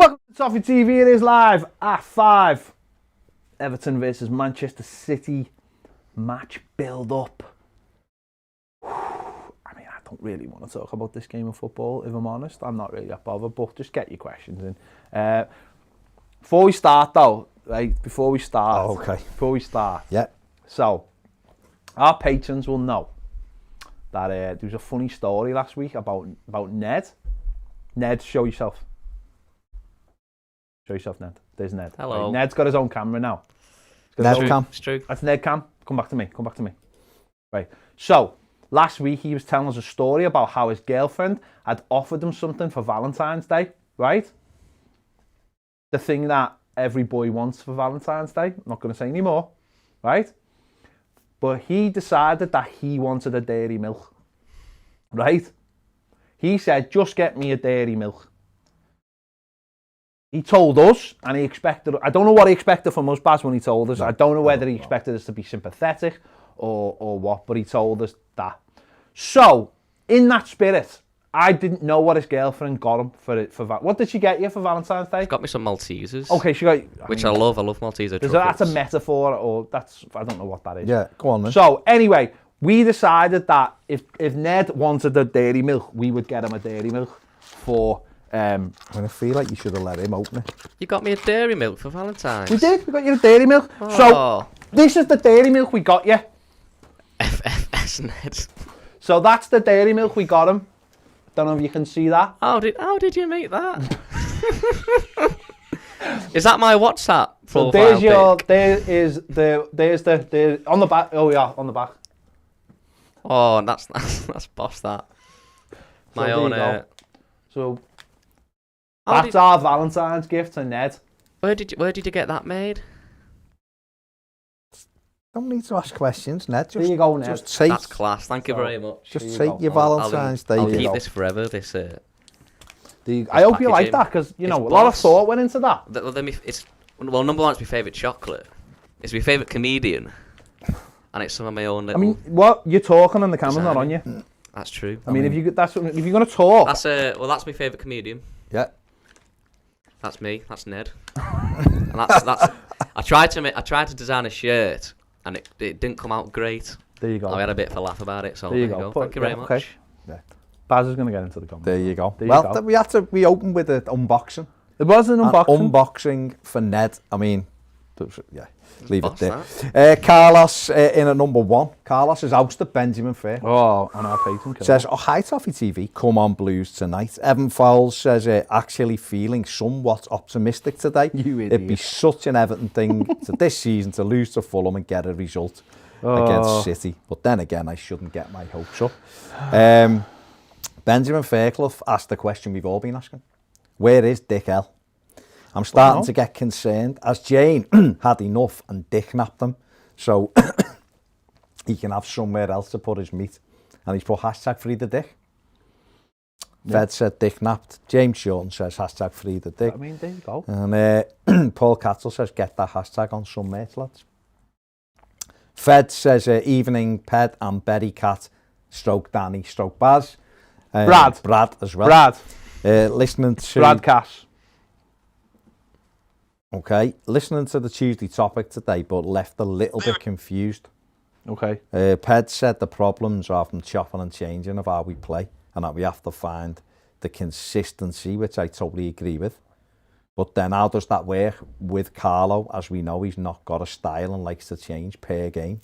Welcome to Toffee TV. It is live at 5. Everton versus Manchester City match build-up. I mean, I don't really want to talk about this game of football, if I'm honest. I'm not really that bothered, but just get your questions in. Before we start, though, right? Before we start. Yeah. So, our patrons will know that there was a funny story last week about Ned. Ned, show yourself. Show yourself, Ned. There's Ned. Hello. Right, Ned's got his own camera now. Ned cam. It's true. That's Ned cam. Come back to me. Right. So, last week he was telling us a story about how his girlfriend had offered him something for Valentine's Day, right? The thing that every boy wants for Valentine's Day. I'm not going to say any more, right? But he decided that he wanted a dairy milk, right? He said, just get me a dairy milk. He told us, and he expected, I don't know what he expected from us, Baz, when he told us. I don't know whether he expected us to be sympathetic or what, but he told us that. So, in that spirit, I didn't know what his girlfriend got him for what did she get you for Valentine's Day? She got me some Maltesers. Okay, she got... Which I love Malteser truffles. That's a metaphor, or that's... I don't know what that is. Yeah, go on then. So, anyway, we decided that if Ned wanted a dairy milk, we would get him a dairy milk for... I feel like you should have let him open it. You got me a dairy milk for Valentine's. We did. We got you a dairy milk. Oh. So this is the dairy milk we got you. FFS Ned. So that's the dairy milk we got him. Don't know if you can see that. How did you make that? Is that my WhatsApp So profile pic? there's the on the back. Oh yeah, on the back. Oh, that's boss that. So My there own. you go. So How that's our Valentine's gift to Ned. Where did you get that made? Don't need to ask questions, Ned. There you go, Ned. Just take, That's class. Thank you very much. just There you take go. your Valentine's Day. I'll gift. keep this forever. This. I hope you like packaging. that because you know It's a lot of boss. thought went into that. Number one, it's my favourite chocolate. It's my favourite comedian, and it's some of my own I little. mean, what you're talking and the camera's not on you. That's true. I mean, if you're gonna talk, That's my favourite comedian. Yeah. That's me. That's Ned. And that's. I tried to design a shirt, and it didn't come out great. there you go. I had a bit of a laugh about it. So There you go. Thank you very much. Okay. Baz is gonna get into the comments. There you go. There you Well, go. we opened with an unboxing. It was an unboxing. Unboxing for Ned. I mean, yeah, leave it Boss there. Carlos in at number 1. Carlos has ousted Benjamin Fair. Oh, on our patron. Says, oh, hi Toffee TV, come on Blues tonight. Evan Fowles says, actually feeling somewhat optimistic today. You idiot. It'd be such an Everton thing to this season to lose to Fulham and get a result against City. But then again, I shouldn't get my hopes up. Benjamin Fairclough asked the question we've all been asking. Where is Dick L? I'm starting to get concerned, as Jane had enough and Dick napped him, so he can have somewhere else to put his meat. And he's put hashtag free the Dick. Fed said Dick napped. James Shorten says hashtag free the Dick. I mean, there you go. And Paul Cattle says get that hashtag on some merch, lads. Fed says evening Ped and Berry Cat stroke Danny stroke Baz. Brad as well. Brad. Listening to Brad Cass. Okay, listening to the Tuesday topic today, but left a little bit confused. Okay. Ped said the problems are from chopping and changing of how we play, and that we have to find the consistency, which I totally agree with. But then how does that work with Carlo, as we know he's not got a style and likes to change per game?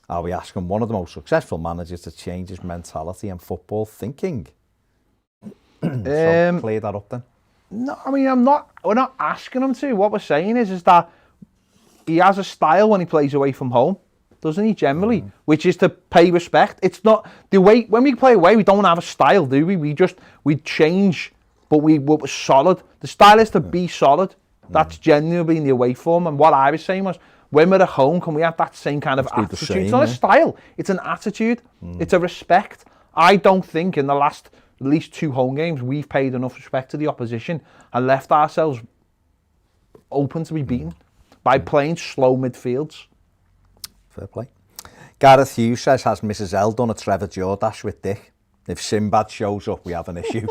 Are we asking one of the most successful managers to change his mentality and football thinking? So clear that up then. No, I mean, we're not asking him to. What we're saying is that he has a style when he plays away from home, doesn't he, generally? Which is to pay respect. It's not the way, when we play away, we don't have a style, do we? We change, but we're solid. The style is to be solid. That's genuinely in the away form. And what I was saying was, when we're at home, can we have that same kind of attitude? It's not a style, it's an attitude. It's a respect. I don't think in the last at least 2 home games we've paid enough respect to the opposition and left ourselves open to be beaten by playing slow midfields. Fair play. Gareth Hughes says, has Mrs L done a Trevor Jordash with Dick? If Sinbad shows up, we have an issue.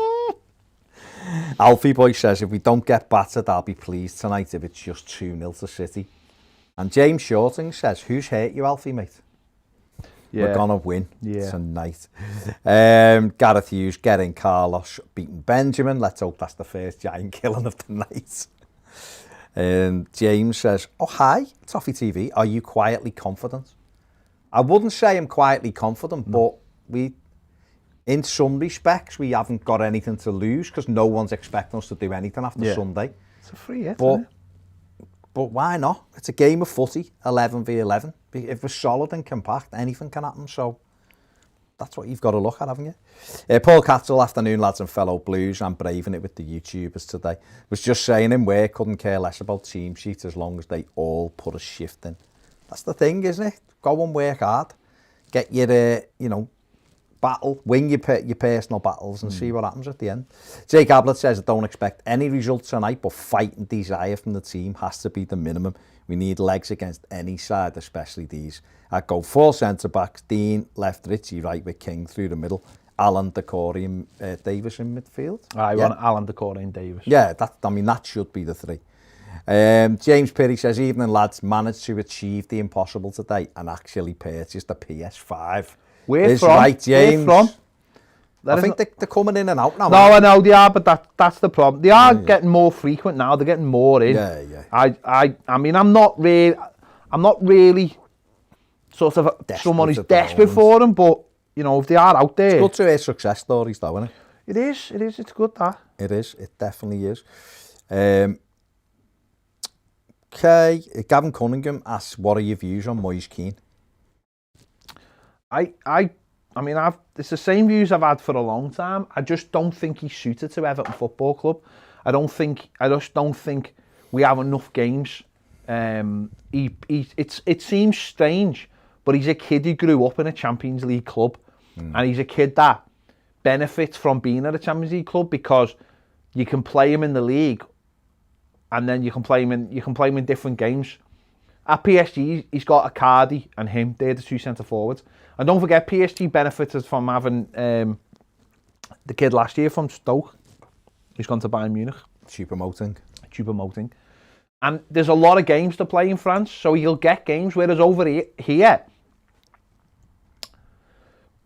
Alfie Boy says, if we don't get battered, I'll be pleased tonight if it's just 2-0 to City. And James Shorting says, who's hurt you, Alfie, mate? We're going to win tonight. Gareth Hughes getting Carlos beating Benjamin. Let's hope that's the first giant killing of the night. James says, oh, hi, Toffee TV. Are you quietly confident? I wouldn't say I'm quietly confident, but in some respects, we haven't got anything to lose because no one's expecting us to do anything after Sunday. It's a free hit, but why not? It's a game of footy, 11v11. If we're solid and compact, anything can happen. So that's what you've got to look at, haven't you? Paul Cattle, afternoon, lads and fellow Blues. I'm braving it with the YouTubers today. Was just saying in work, couldn't care less about team sheets as long as they all put a shift in. That's the thing, isn't it? Go and work hard. Get your, battle, win your personal battles and see what happens at the end. Jake Ablett says, I don't expect any results tonight, but fight and desire from the team has to be the minimum. We need legs against any side, especially these. I'd go 4 centre-backs, Dean, left, Richie, right with King through the middle, Alan, Decore and Davis in midfield. I want Alan, Decore and Davis. Yeah, that should be the 3. James Perry says, evening lads, managed to achieve the impossible today and actually purchased a PS5. Where from? Right, James. Where from? I think they're coming in and out now. No, I know they are, but that's the problem. They are getting more frequent now. They're getting more in. I mean, I'm not really sort of someone who's desperate for them, but if they are out there, it's good to hear success stories, though, isn't it? It is. It's good that. It is. It definitely is. Okay, Gavin Cunningham asks, "What are your views on Moise Keane?" I mean, it's the same views I've had for a long time. I just don't think he's suited to Everton Football Club. I just don't think we have enough games. It seems strange, but he's a kid who grew up in a Champions League club, and he's a kid that benefits from being at a Champions League club because you can play him in the league, and then you can play him in different games. At PSG, he's got Icardi and him. They're the 2 centre forwards. And don't forget, PSG benefited from having the kid last year from Stoke. He's gone to Bayern Munich. Choupo-Moting. And there's a lot of games to play in France, so he'll get games. Whereas over here,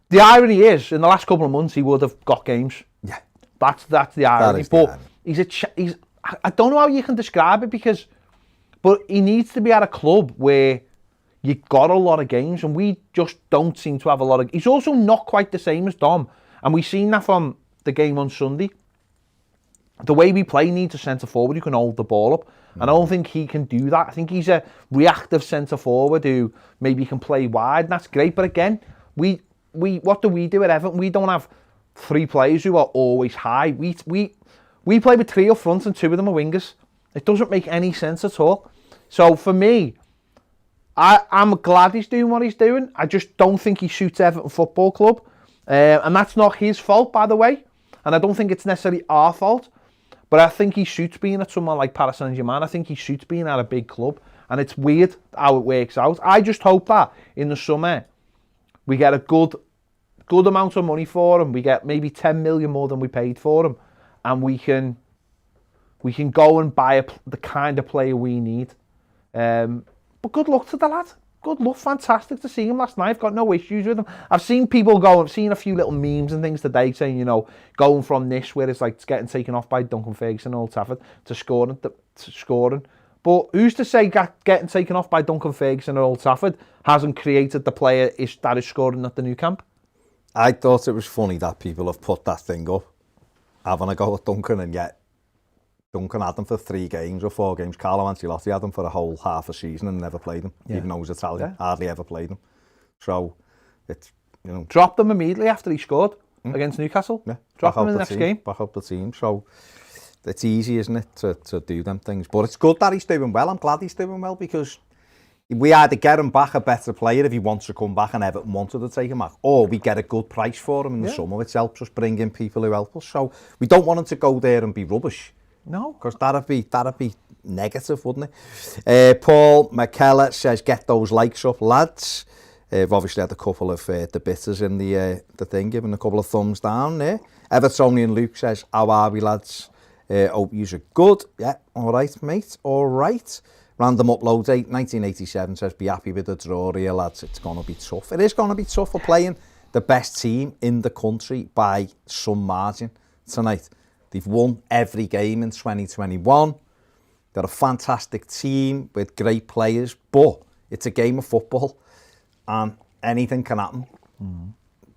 the irony is, in the last couple of months, he would have got games. Yeah, that's the irony. But he's I don't know how you can describe it but he needs to be at a club where you got a lot of games, and we just don't seem to have a lot of. He's also not quite the same as Dom, and we've seen that from the game on Sunday. The way we play needs a centre forward who can hold the ball up, and I don't think he can do that. I think he's a reactive centre forward who maybe can play wide, and that's great. But again, we what do we do at Everton? We don't have 3 players who are always high. We play with 3 up front and 2 of them are wingers. It doesn't make any sense at all. So for me, I'm glad he's doing what he's doing. I just don't think he suits Everton Football Club. And that's not his fault, by the way. And I don't think it's necessarily our fault. But I think he suits being at someone like Paris Saint-Germain. I think he suits being at a big club. And it's weird how it works out. I just hope that in the summer, we get a good amount of money for him. We get maybe 10 million more than we paid for him. And we can go and buy the kind of player we need. But good luck to the lad. Good luck. Fantastic to see him last night. I've got no issues with him. I've seen I've seen a few little memes and things today saying, going from this where it's like it's getting taken off by Duncan Ferguson and Old Trafford to scoring. But who's to say getting taken off by Duncan Ferguson and Old Trafford hasn't created the player that is scoring at the new camp? I thought it was funny that people have put that thing up, having a go at Duncan, and yet Duncan had him for 3 games or 4 games. Carlo Ancelotti had him for a whole half a season and never played him, even though he's Italian. Hardly ever played him. So it's, dropped him immediately after he scored against Newcastle. Yeah, dropped him in the next game. Back up the team. So it's easy, isn't it, to do them things. But it's good that he's doing well. I'm glad he's doing well because we either get him back a better player if he wants to come back and Everton wanted to take him back, or we get a good price for him in the summer, which helps us bring in people who help us. So we don't want him to go there and be rubbish. No, because that'd be negative, wouldn't it? Paul McKellar says, "Get those likes up, lads." We've obviously had a couple of the bitters in the thing, giving a couple of thumbs down there. Evertonian Luke says, "How are we, lads?" Hope you're good. Yeah, all right, mate. All right. Random upload date, 1987 says, be happy with the draw here, lads. It's going to be tough. It is going to be tough for playing the best team in the country by some margin tonight. They've won every game in 2021. They're a fantastic team with great players, but it's a game of football and anything can happen.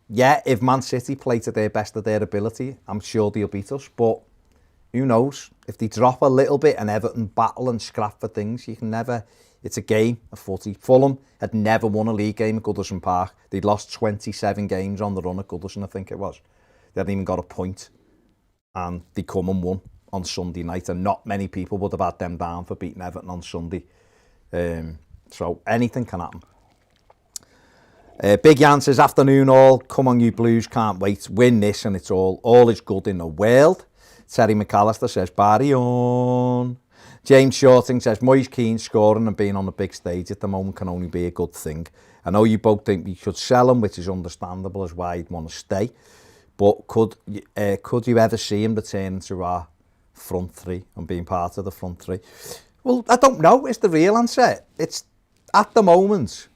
Yeah, if Man City play to their best of their ability, I'm sure they'll beat us, but who knows? If they drop a little bit and Everton battle and scrap for things, you can never... It's a game of footy. Fulham had never won a league game at Goodison Park. They'd lost 27 games on the run at Goodison, I think it was. They hadn't even got a point. And they come and won on Sunday night, and not many people would have had them down for beating Everton on Sunday. So anything can happen. Big Jan says, afternoon all, come on you Blues, can't wait, win this and it's all is good in the world. Terry McAllister says, Barry on. James Shorting says, Moyes Keane scoring and being on the big stage at the moment can only be a good thing. I know you both think we should sell him, which is understandable as why he'd want to stay. But could you ever see him returning to our front three and being part of the front three? Well, I don't know, is the real answer. It's, at the moment,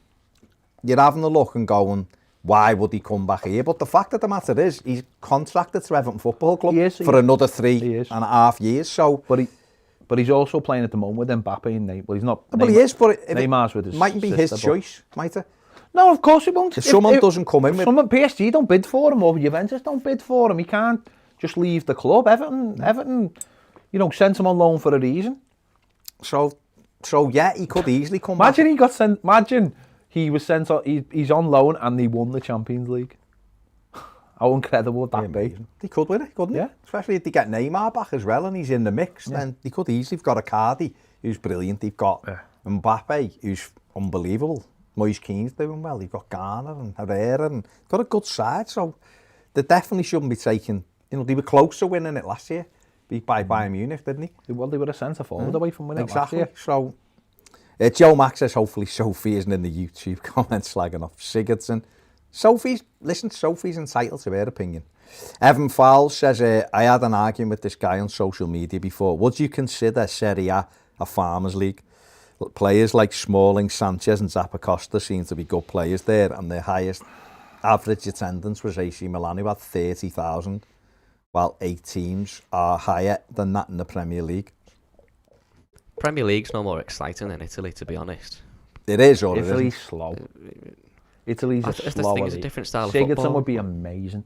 you're having a look and going, why would he come back here? But the fact of the matter is, he's contracted to Everton Football Club for another 3.5 years. So, but he's also playing at the moment with Mbappe and Neymar. Well, he's not. But he is. But Neymar's with his mightn't be sister, his choice, might it? No, of course he won't. If someone doesn't come in with... Someone, PSG don't bid for him, or Juventus don't bid for him. He can't just leave the club. Everton, you know, sent him on loan for a reason. So yeah, he could easily come back. He got sent. Imagine he was sent. He's on loan and they won the Champions League. How incredible would that be? They could win it, couldn't they? Especially if they get Neymar back as well and he's in the mix, then they could easily. They've got Icardi, who's brilliant. They've got Mbappe, who's unbelievable. Moyes Keane's doing well. You've got Garner and Herrera and got a good side. So they definitely shouldn't be taking... You know, they were close to winning it last year. Beat by Bayern Munich, didn't they? Well, they were a centre forward away from winning exactly. It last year. So Joe Max says, hopefully Sophie isn't in the YouTube comments slagging off Sigurdsson. Sophie's entitled to her opinion. Evan Fowles says, I had an argument with this guy on social media before. Would you consider Serie A farmers league? Players like Smalling, Sanchez and Zappacosta seem to be good players there, and their highest average attendance was AC Milan, who had 30,000, while 8 teams are higher than that in the Premier League. Premier League's no more exciting than Italy, to be honest. It is, or Italy's it slow. Italy's a slower league. It's a different style of football. Sigurdsson would be amazing,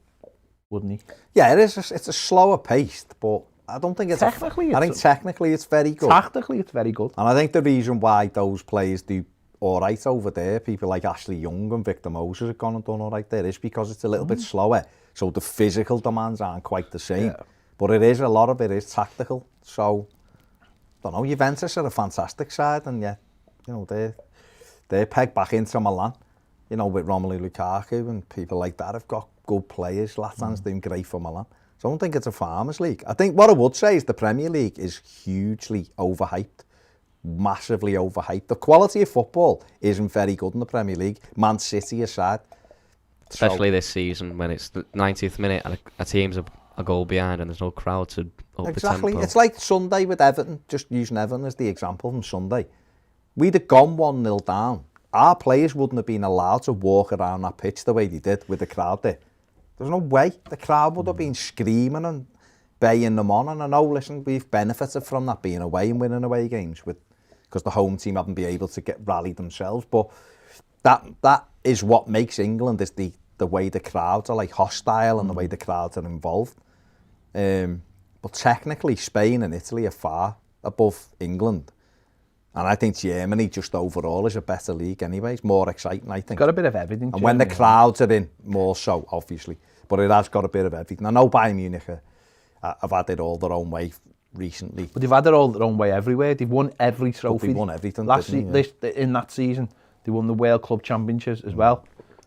wouldn't he? Yeah, it is. It's a slower paced, but I don't think it's... I think technically it's very good. Tactically it's very good. And I think the reason why those players do all right over there, people like Ashley Young and Victor Moses have gone and done all right there, is because it's a little bit slower. So the physical demands aren't quite the same. Yeah. But it is, a lot of it is tactical. So, I don't know, Juventus are a fantastic side, and yeah, you know, they're pegged back into Milan. You know, with Romelu Lukaku and people like that have got good players. Latan's doing great for Milan. So I don't think it's a farmers league. I think what I would say is the Premier League is hugely overhyped. Massively overhyped. The quality of football isn't very good in the Premier League. Man City aside. Especially this season when it's the 90th minute and a team's a goal behind and there's no crowd to up exactly. the tempo. It's like Sunday with Everton, just using Everton as the example from Sunday. We'd have gone 1-0 down. Our players wouldn't have been allowed to walk around that pitch the way they did with the crowd there. There's no way. The crowd would have been screaming and baying them on. And I know, listen, we've benefited from that being away and winning away games because the home team haven't been able to get rallied themselves. But that is what makes England, is the way the crowds are like hostile and the way the crowds are involved. But technically, Spain and Italy are far above England. And I think Germany just overall is a better league anyway. It's more exciting, I think. It's got a bit of everything. And Germany, when the crowds are in, more so, obviously. But it has got a bit of everything. I know Bayern Munich have had it all their own way recently. But they've had it all their own way everywhere. They've won every trophy. They've won everything. In that season, they won the World Club Championships as well.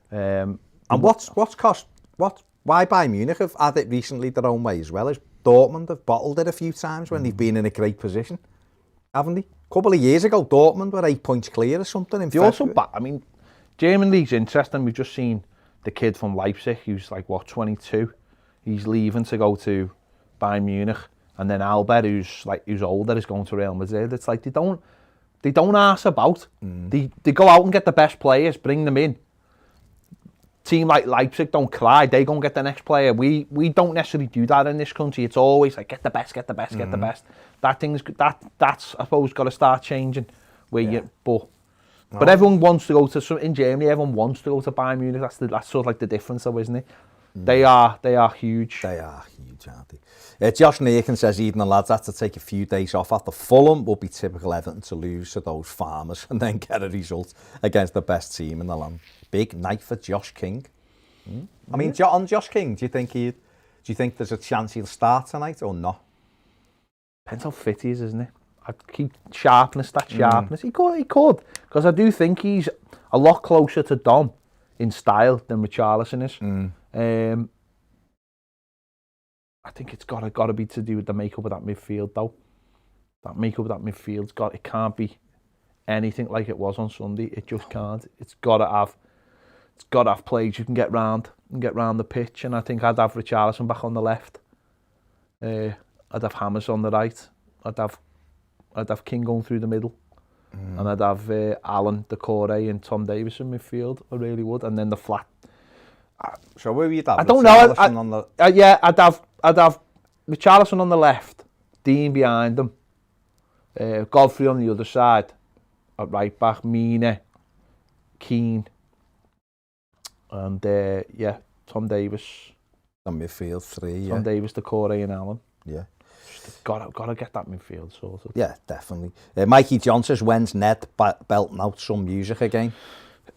And why Bayern Munich have had it recently their own way as well is Dortmund have bottled it a few times when they've been in a great position, haven't they? A couple of years ago, Dortmund were 8 points clear or something in February. I mean, German league's interesting. We've just seen the kid from Leipzig, who's like, 22. He's leaving to go to Bayern Munich. and then Albert, who's older, is going to Real Madrid. It's like they don't ask about. They go out and get the best players, bring them in. Team like Leipzig don't cry, they go and get the next player. We don't necessarily do that in this country. It's always like get the best, get the best. That's I suppose got to start changing. But everyone wants to go to in Germany. Everyone wants to go to Bayern Munich. That's sort of like the difference, though, isn't it? They are huge. They are huge, aren't they? Josh Nakin says even the lads had to take a few days off after Fulham would be typical Everton to lose to those farmers and then get a result against the best team in the land. Big night for Josh King. I mean, on Josh King, do you think there's a chance he'll start tonight or not? Depends how fit he is, isn't it? I keep sharpness. He could, because I do think he's a lot closer to Dom in style than Richarlison is. I think it's got to be to do with the makeup of that midfield, though. That makeup of that midfield's it can't be anything like it was on Sunday. It just can't. It's got to have players you can get round the pitch, and I think I'd have Richarlison back on the left. I'd have Hammers on the right. I'd have King going through the middle, and I'd have Allen, Decore, and Tom Davies in midfield. I really would, and then the flat. So where would you have? I don't know. I'd have Richarlison on the left, Dean behind them, Godfrey on the other side, at right back, Mina, Keane, and Tom Davies. On midfield three, Tom Davies, Decore, and Allen. Yeah. Got to get that midfield sorted. Yeah, definitely. Mikey John says, when's Ned belting out some music again?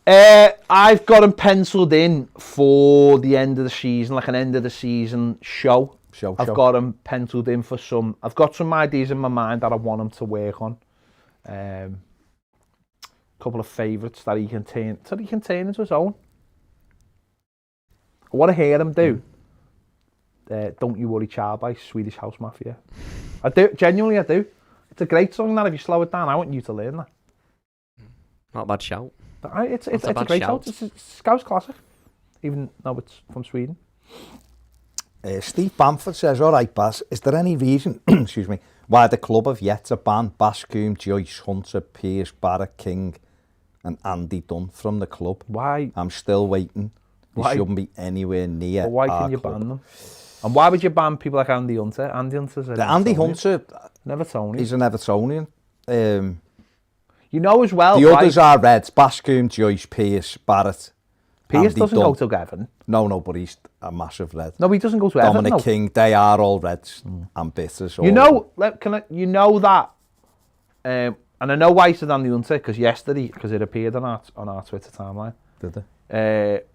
I've got him penciled in for the end of the season, like an end of the season show. I've got him penciled in for some. I've got some ideas in my mind that I want him to work on. A couple of favourites that he can turn into his own. I want to hear him do. Don't You Worry Child by Swedish House Mafia. I do, genuinely I do. It's a great song that if you slow it down, I want you to learn that. Not a bad shout. It's a great shout. It's a Scouse classic, even though it's from Sweden. Steve Bamford says, all right, Baz, is there any reason, excuse me, why the club have yet to ban Bascombe, Joyce, Hunter, Pearce, Barrett, King and Andy Dunn from the club? Why? I'm still waiting. They shouldn't be anywhere near but why can you club. ban them? And why would you ban people like Andy Hunter? Andy Hunter's Andy Hunter, Evertonian. He's an Evertonian. You know as well, the others are Reds, Bascombe, Joyce, Pearce, Barrett. Pearce doesn't go to Everton. No, but he's a massive Red. No, he doesn't go to Dominic Everton. King, they are all Reds and bitters. You know that, and I know why he said Andy Hunter, because it appeared on our Twitter timeline. Did it?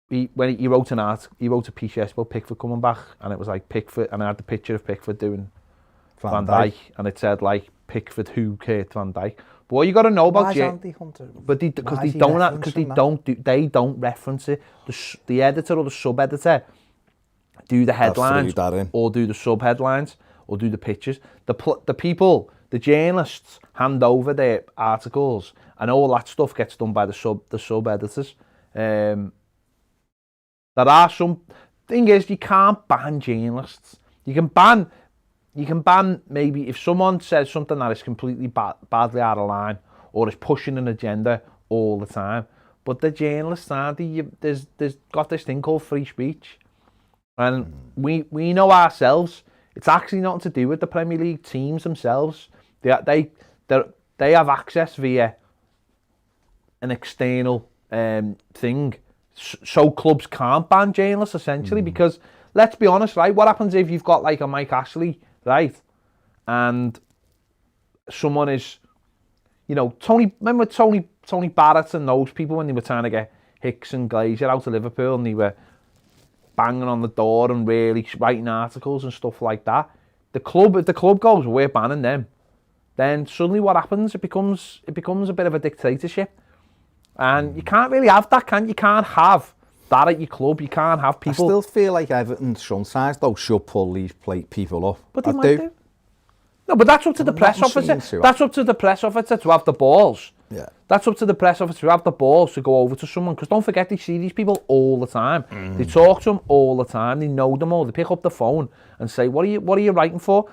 He wrote a piece yesterday about Pickford coming back, and it was like Pickford, and I had the picture of Pickford doing Van Dijk, and it said like Pickford who Kurt Van Dijk. But what you got to know about Andy Hunter? But because they don't reference it. The editor or the sub-editor do the headlines or do the sub-headlines or do the pictures. The journalists hand over their articles, and all that stuff gets done by the sub-editors. There are some thing is you can't ban journalists. You can ban maybe if someone says something that is completely badly out of line or is pushing an agenda all the time. But the journalists there's got this thing called free speech, and we know ourselves. It's actually nothing to do with the Premier League teams themselves. They have access via an external thing. So clubs can't ban journalists essentially because let's be honest, right? What happens if you've got like a Mike Ashley, right? And someone is, remember Tony Barrett and those people when they were trying to get Hicks and Glazer out of Liverpool and they were banging on the door and really writing articles and stuff like that. If the club goes, we're banning them, then suddenly what happens? It becomes a bit of a dictatorship. And you can't really have that, can you? You can't have that at your club. You can't have people. I still feel like Everton sometimes though should pull these people up. But they might do. No, but that's up to the press officer. That's up to the press officer to have the balls Yeah. That's up to the press officer to have the balls to go over to someone, because don't forget, they see these people all the time. They talk to them all the time. They know them all. They pick up the phone and say, what are you writing for?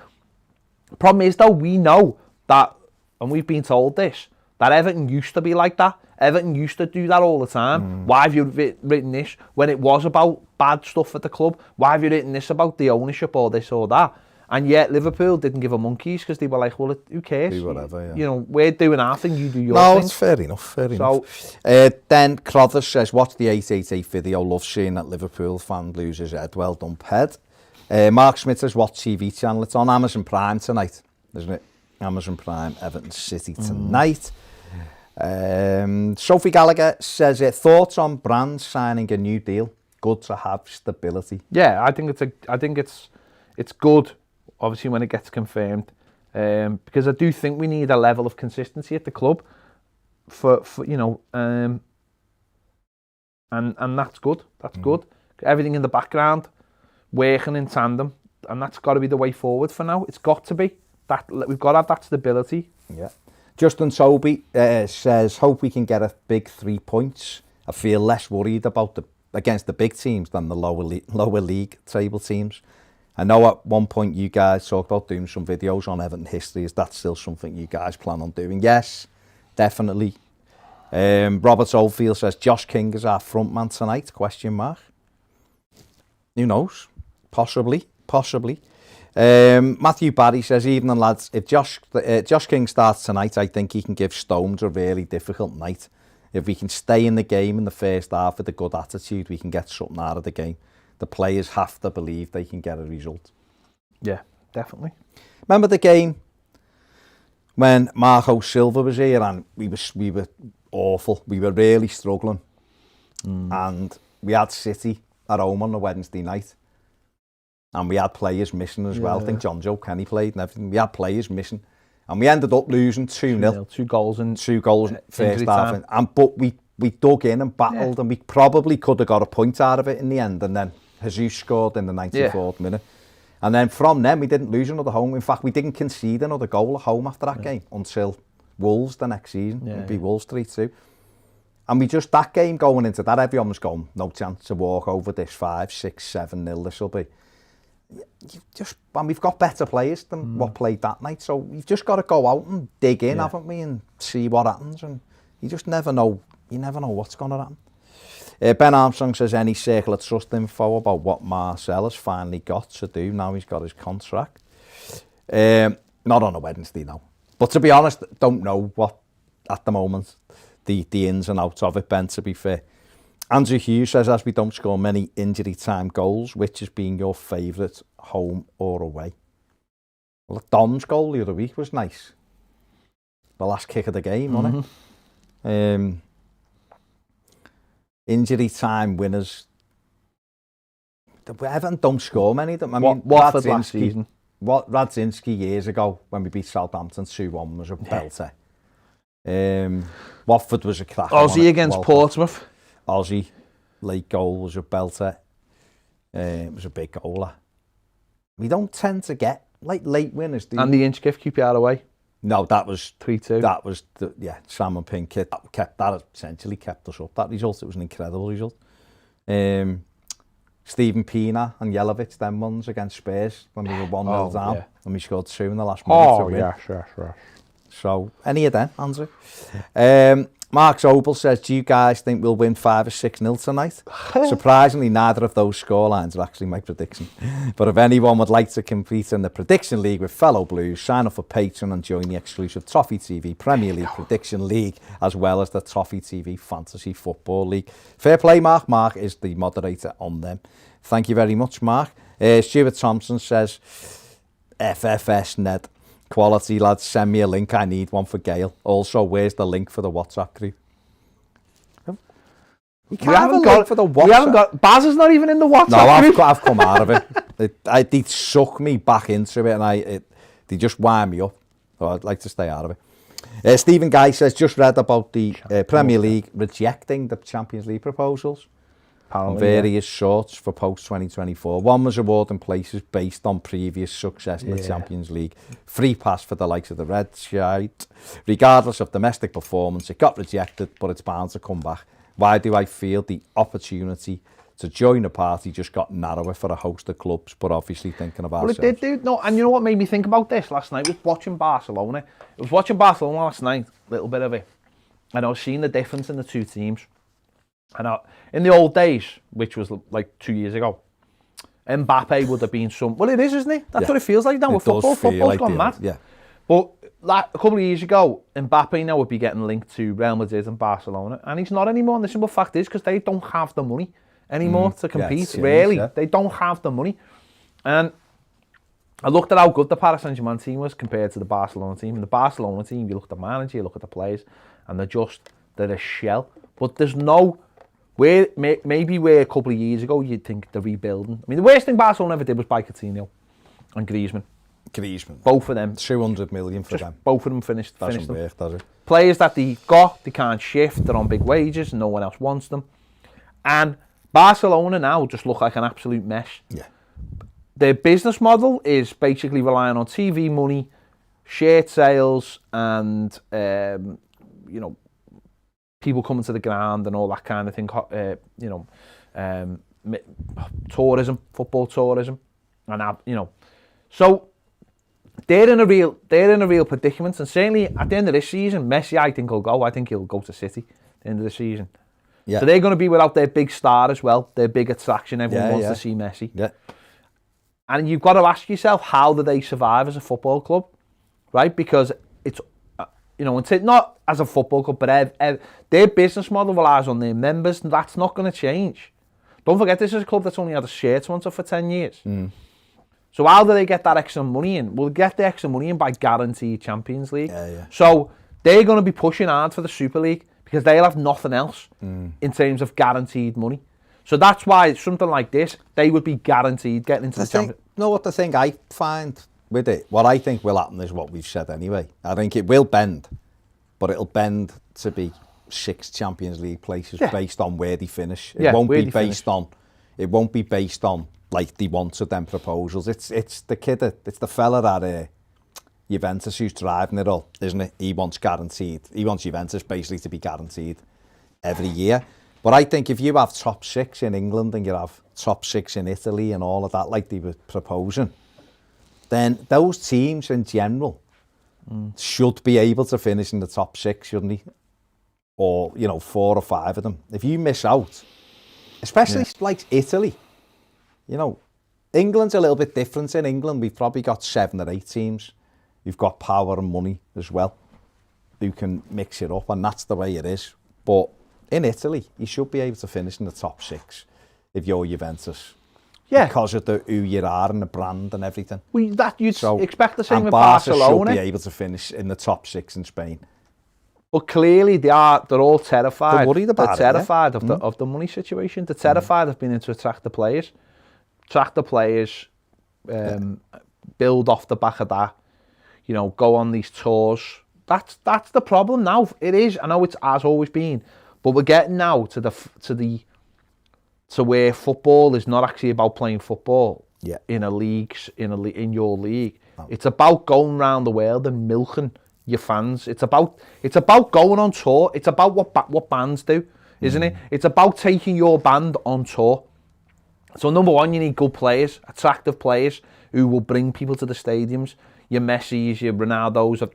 Problem is, though, we know that, and we've been told this, that Everton used to be like that. Everton used to do that all the time. Why have you written this when it was about bad stuff at the club? Why have you written this about the ownership or this or that? And yet Liverpool didn't give a monkeys, because they were like, well, who cares? Do whatever, yeah. You know, we're doing our thing, you do your no, thing. it's fair enough, Then Crothers says, watch the 888 video, love seeing that Liverpool fan lose his head. Well done, Ped. Mark Smith says, what TV channel? It's on Amazon Prime tonight, isn't it? Amazon Prime, Everton City tonight. Sophie Gallagher says, thoughts on Brand signing a new deal? Good to have stability. Yeah, I think it's good, obviously, when it gets confirmed, because I do think we need a level of consistency at the club for you know, and that's good. That's good. Everything in the background working in tandem, and that's got to be the way forward for now. It's got to be that. We've got to have that stability. Yeah. Justin Toby says, hope we can get a big 3 points. I feel less worried about against the big teams than the lower league table teams. I know at one point you guys talked about doing some videos on Everton history. Is that still something you guys plan on doing? Yes, definitely. Robert Oldfield says, Josh King is our front man tonight? ? Who knows? Possibly. Matthew Barry says, evening lads, if Josh King starts tonight, I think he can give Stones a really difficult night. If we can stay in the game in the first half with a good attitude, we can get something out of the game. The players have to believe they can get a result. Yeah, definitely. Remember the game when Marco Silva was here and we were awful. We were really struggling. And we had City at home on the Wednesday night. And we had players missing as well. I think John Joe Kenny played and everything. We had players missing. And we ended up losing 2-0. 2 goals in first half. But we dug in and battled, and we probably could have got a point out of it in the end. And then Jesus scored in the 94th minute. And then from then, we didn't lose another home. In fact, we didn't concede another goal at home after that game until Wolves the next season. It'd be Wolves 3-2. And we just, that game going into that, everyone was going, no chance to walk over this 5-6-7-0 this will be. And we've got better players than what played that night, so you've just got to go out and dig in, haven't we, and see what happens. And you just never know. You never know what's going to happen. Ben Armstrong says, any circle of trust info about what Marcel has finally got to do now he's got his contract? Not on a Wednesday, no. But to be honest, don't know what at the moment the ins and outs of it, Ben, to be fair. Andrew Hughes says, as we don't score many injury time goals, which has been your favourite, home or away? Well, Dom's goal the other week was nice. The last kick of the game, wasn't it? Injury time winners. Everton don't score many of them. I mean, Watford last season. Radzinski years ago, when we beat Southampton 2-1, was a belter. Watford was a cracker. Aussie against Portsmouth. Aussie, late goal was a belter. It was a big goal. We don't tend to get like late winners. And the Inchcliffe QPR away. No, that was 3-2. That was Salmon Pinkett. That essentially kept us up. That result, it was an incredible result. Stephen Pienaar and Jelovic, them ones against Spurs when we were 1-0 down, and we scored 2 in the last minute to win. Yes. So, any of them, Andrew? Mark Zobel says, do you guys think we'll win 5 or 6-0 tonight? Surprisingly, neither of those scorelines are actually my prediction. But if anyone would like to compete in the Prediction League with fellow Blues, sign up for Patreon and join the exclusive Toffee TV Premier League Prediction League, as well as the Toffee TV Fantasy Football League. Fair play, Mark. Mark is the moderator on them. Thank you very much, Mark. Stuart Thompson says, FFS Ned. Quality, lads, send me a link. I need one for Gail. Also, where's the link for the WhatsApp group? We haven't got for the WhatsApp. We haven't got. Baz is not even in the WhatsApp group. No, I've come out of it. They suck me back into it, and they just wind me up. So I'd like to stay out of it. Stephen Guy says, just read about the Premier League rejecting the Champions League proposals. Apparently, on various sorts for post-2024. One was awarding places based on previous success in the Champions League. Free pass for the likes of the Red Shite. Regardless of domestic performance, it got rejected, but it's bound to come back. Why do I feel the opportunity to join the party just got narrower for a host of clubs, but obviously thinking of ourselves? Well, it did, no, and you know what made me think about this last night? I was watching Barcelona. I was watching Barcelona last night, a little bit of it, and I was seeing the difference in the two teams. And in the old days, which was like 2 years ago, Mbappe would have been some... Well, it is, isn't it? That's what it feels like now with football. Football's like gone mad. Yeah. But like, a couple of years ago, Mbappe now would be getting linked to Real Madrid and Barcelona, and he's not anymore. And the simple fact is because they don't have the money anymore to compete. Really, they don't have the money. And I looked at how good the Paris Saint-Germain team was compared to the Barcelona team. And the Barcelona team, you look at the manager, you look at the players, and they're a shell. But there's no... Maybe where a couple of years ago you'd think they're rebuilding. I mean, the worst thing Barcelona ever did was buy Coutinho and Griezmann. Both of them. 200 million for them. Both of them finished them. Work, does it? Players that they can't shift, they're on big wages, no one else wants them. And Barcelona now just look like an absolute mess. Yeah. Their business model is basically relying on TV money, shirt sales, and, people coming to the ground and all that kind of thing, tourism, football tourism, and so they're in a real predicament. And certainly at the end of this season, Messi, I think will go. I think he'll go to City at the end of the season. Yeah. So they're going to be without their big star as well, their big attraction. Everyone wants to see Messi. Yeah. And you've got to ask yourself, how do they survive as a football club, right? Because it's it's not as a football club, but their business model relies on their members, and that's not going to change. Don't forget, this is a club that's only had a shirt sponsor for 10 years. So how do they get that extra money in? Well, get the extra money in by guaranteed Champions League. So they're going to be pushing hard for the Super League because they'll have nothing else in terms of guaranteed money. So that's why something like this, they would be guaranteed getting into the Champions League. You know what the thing I find with it, what I think will happen is what we've said anyway. I think it will bend, but it'll bend to be 6 Champions League places based on where they finish. It won't be based on. It won't be based on like they wanted them proposals. It's the kid, it's the fella at Juventus who's driving it all, isn't it? He wants guaranteed. He wants Juventus basically to be guaranteed every year. But I think if you have top 6 in England and you have top 6 in Italy and all of that, like they were proposing, then those teams in general should be able to finish in the top 6, shouldn't they? Or, 4 or 5 of them. If you miss out, especially like Italy, England's a little bit different. In England, we've probably got 7 or 8 teams. You've got power and money as well who can mix it up, and that's the way it is. But in Italy, you should be able to finish in the top 6 if you're Juventus. Yeah. Because of who you are and the brand and everything. Well, you'd expect the same with Barcelona. Should be able to finish in the top 6 in Spain. But clearly they're all terrified. They're worried about They're terrified of the money situation. They're terrified of being able to attract the players. Build off the back of that. Go on these tours. That's the problem now. It is. I know it has always been, but we're getting now to where football is not actually about playing football in your league. Oh. It's about going around the world and milking your fans. It's about going on tour. It's about what bands do, isn't it? It's about taking your band on tour. So number one, you need good players, attractive players who will bring people to the stadiums. Your Messis, your Ronaldos of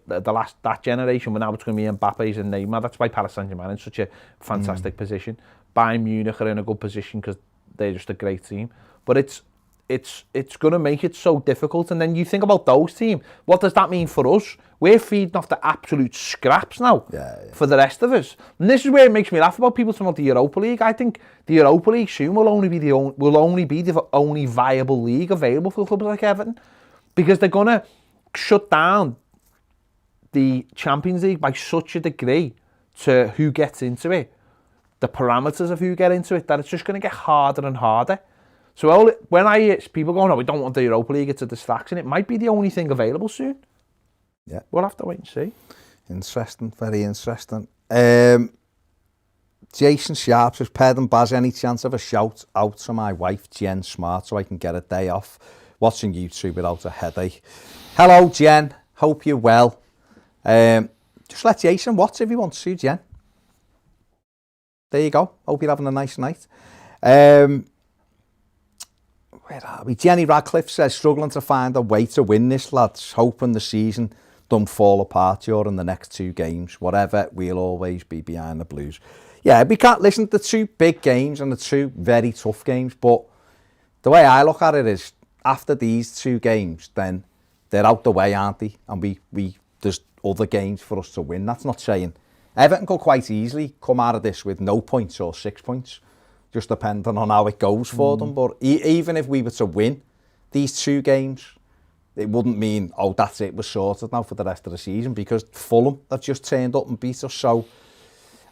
that generation, but now it's going to be Mbappe's and Neymar. That's why Paris Saint-Germain in such a fantastic position. Bayern Munich are in a good position because they're just a great team. But it's going to make it so difficult. And then you think about those teams. What does that mean for us? We're feeding off the absolute scraps now for the rest of us. And this is where it makes me laugh about people talking about the Europa League. I think the Europa League soon will only be the only viable league available for clubs like Everton, because they're going to shut down the Champions League by such a degree to who gets into it, the parameters of who get into it, that it's just going to get harder and harder. So when I hear people going, "Oh, we don't want the Europa League, it's a distraction," it might be the only thing available soon. Yeah, we'll have to wait and see. Interesting, very interesting. Jason Sharp says, Ped and Baz, any chance of a shout out to my wife, Jen Smart, so I can get a day off watching YouTube without a headache? Hello, Jen. Hope you're well. Just let Jason watch if he wants to, Jen. There you go. Hope you're having a nice night. Where are we? Jenny Radcliffe says, struggling to find a way to win this, lads. Hoping the season don't fall apart during the next 2 games. Whatever, we'll always be behind the Blues. Yeah, we can't listen to 2 big games and the 2 very tough games, but the way I look at it is, after these 2 games, then they're out the way, aren't they? And we there's other games for us to win. That's not saying Everton could quite easily come out of this with no points or 6 points, just depending on how it goes for them. But even if we were to win these 2 games, it wouldn't mean, oh, that's it, we're sorted now for the rest of the season, because Fulham have just turned up and beat us. So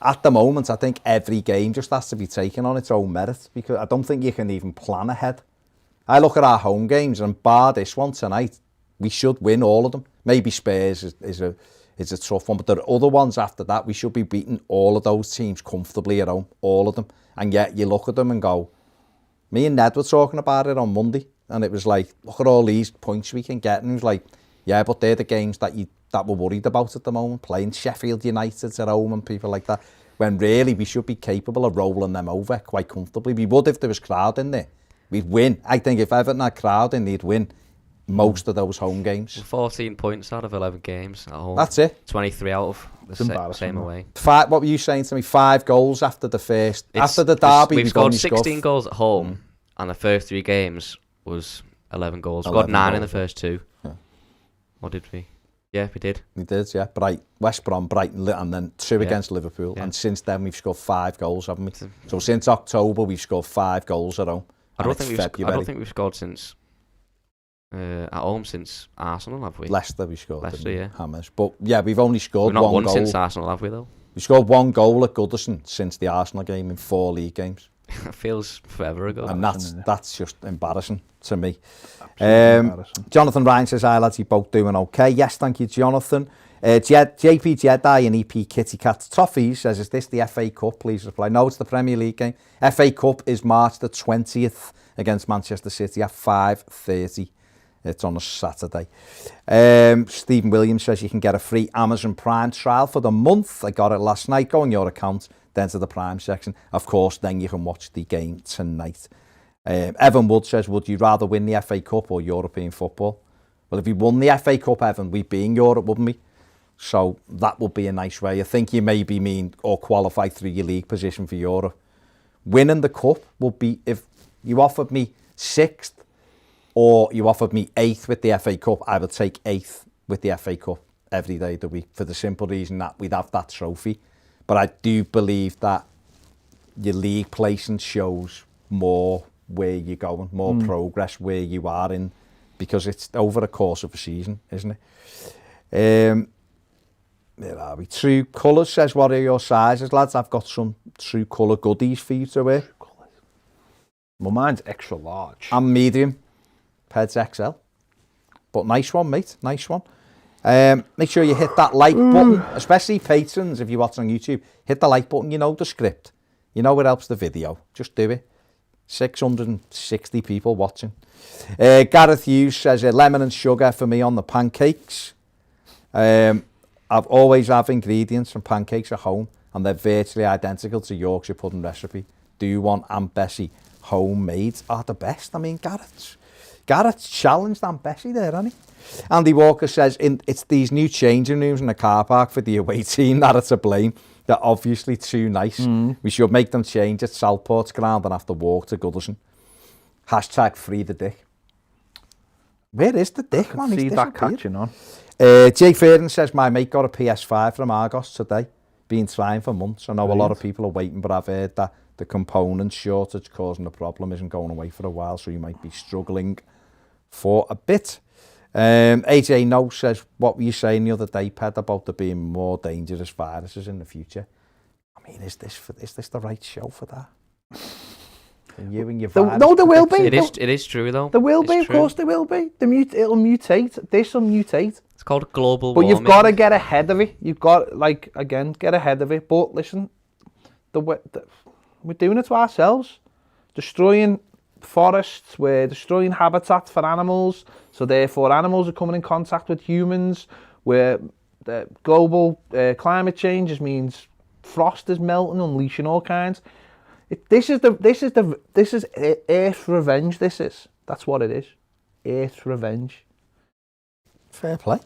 at the moment, I think every game just has to be taken on its own merit, because I don't think you can even plan ahead. I look at our home games, and bar this one tonight, we should win all of them. Maybe Spurs is a tough one, but there are other ones after that. We should be beating all of those teams comfortably at home, all of them. And yet you look at them and go, me and Ned were talking about it on Monday, and it was like, look at all these points we can get. And it was like, yeah, but they're the games that we're worried about at the moment, playing Sheffield United at home and people like that, when really we should be capable of rolling them over quite comfortably. We would if there was crowd in there. We'd win. I think if Everton had crowd in, they'd win most of those home games. 14 points out of 11 games at home. That's it. 23 out of the same away. What were you saying to me? 5 goals after the first... after the derby, we've scored 16 goals at home, and the first 3 games was 11 goals. We scored 9 in the first 2. Yeah. Or did we? Yeah, we did. We did, yeah. West Brom, Brighton, and then 2 against Liverpool. Yeah. And since then, we've scored 5 goals, haven't we? So since October, we've scored 5 goals at home. I don't think we've scored since... at home since Arsenal, have we? Leicester, we scored. Leicester, yeah. Hammers. But yeah, we've only scored one goal. We've not won since Arsenal, have we, though? We scored 1 goal at Goodison since the Arsenal game in 4 league games. It feels forever ago. And that's just embarrassing to me. Embarrassing. Jonathan Ryan says, hi lads, you both doing okay? Yes, thank you, Jonathan. JP Jedi and EP Kitty Cat Toffee says, is this the FA Cup? Please reply. No, it's the Premier League game. FA Cup is March the 20th against Manchester City at 5:30. It's on a Saturday. Stephen Williams says you can get a free Amazon Prime trial for the month. I got it last night. Go on your account, then to the Prime section. Of course, then you can watch the game tonight. Evan Wood says, would you rather win the FA Cup or European football? Well, if we won the FA Cup, Evan, we'd be in Europe, wouldn't we? So that would be a nice way. I think you maybe mean or qualify through your league position for Europe. Winning the Cup would be if you offered me 6th or you offered me 8th with the FA Cup, I would take 8th with the FA Cup every day of the week for the simple reason that we'd have that trophy. But I do believe that your league placing shows more where you're going, more progress where you are in, because it's over the course of a season, isn't it? Where are we? True Colours says, what are your sizes, lads? I've got some True Colour goodies for you to wear. Well, mine's extra large. I'm medium. Ped's XL. But nice one, mate. Nice one. Make sure you hit that like button, especially patrons, if you watch on YouTube. Hit the like button. You know the script. You know it helps the video. Just do it. 660 people watching. Gareth Hughes says, lemon and sugar for me on the pancakes. I've always have ingredients from pancakes at home, and they're virtually identical to Yorkshire pudding recipe. Do you want Aunt Bessie homemade? Are the best. I mean, Garrett's challenged Aunt Bessie there, hasn't he? Andy Walker says, it's these new changing rooms in the car park for the away team that are to blame. They're obviously too nice. We should make them change at Southport's ground and have to walk to Goodison. # free the dick. Where is the dick, man? See that catching on. Jay Fairden says, my mate got a PS5 from Argos today. Been trying for months. I know a lot of people are waiting, but I've heard that the component shortage causing the problem isn't going away for a while, so you might be struggling for a bit. AJ No says, what were you saying the other day, Ped, about there being more dangerous viruses in the future? I mean, is this the right show for that? You and your virus. No, there will be. It is true, though. There will be, of course there will be. It'll mutate. This will mutate. It's called global warming. But you've got to get ahead of it. You've got, get ahead of it. But listen, we're doing it to ourselves. Destroying forests, we're destroying habitat for animals, so therefore animals are coming in contact with humans. Where the global climate change means frost is melting, unleashing all kinds. This is Earth's revenge. That's what it is. Earth's revenge. Fair play.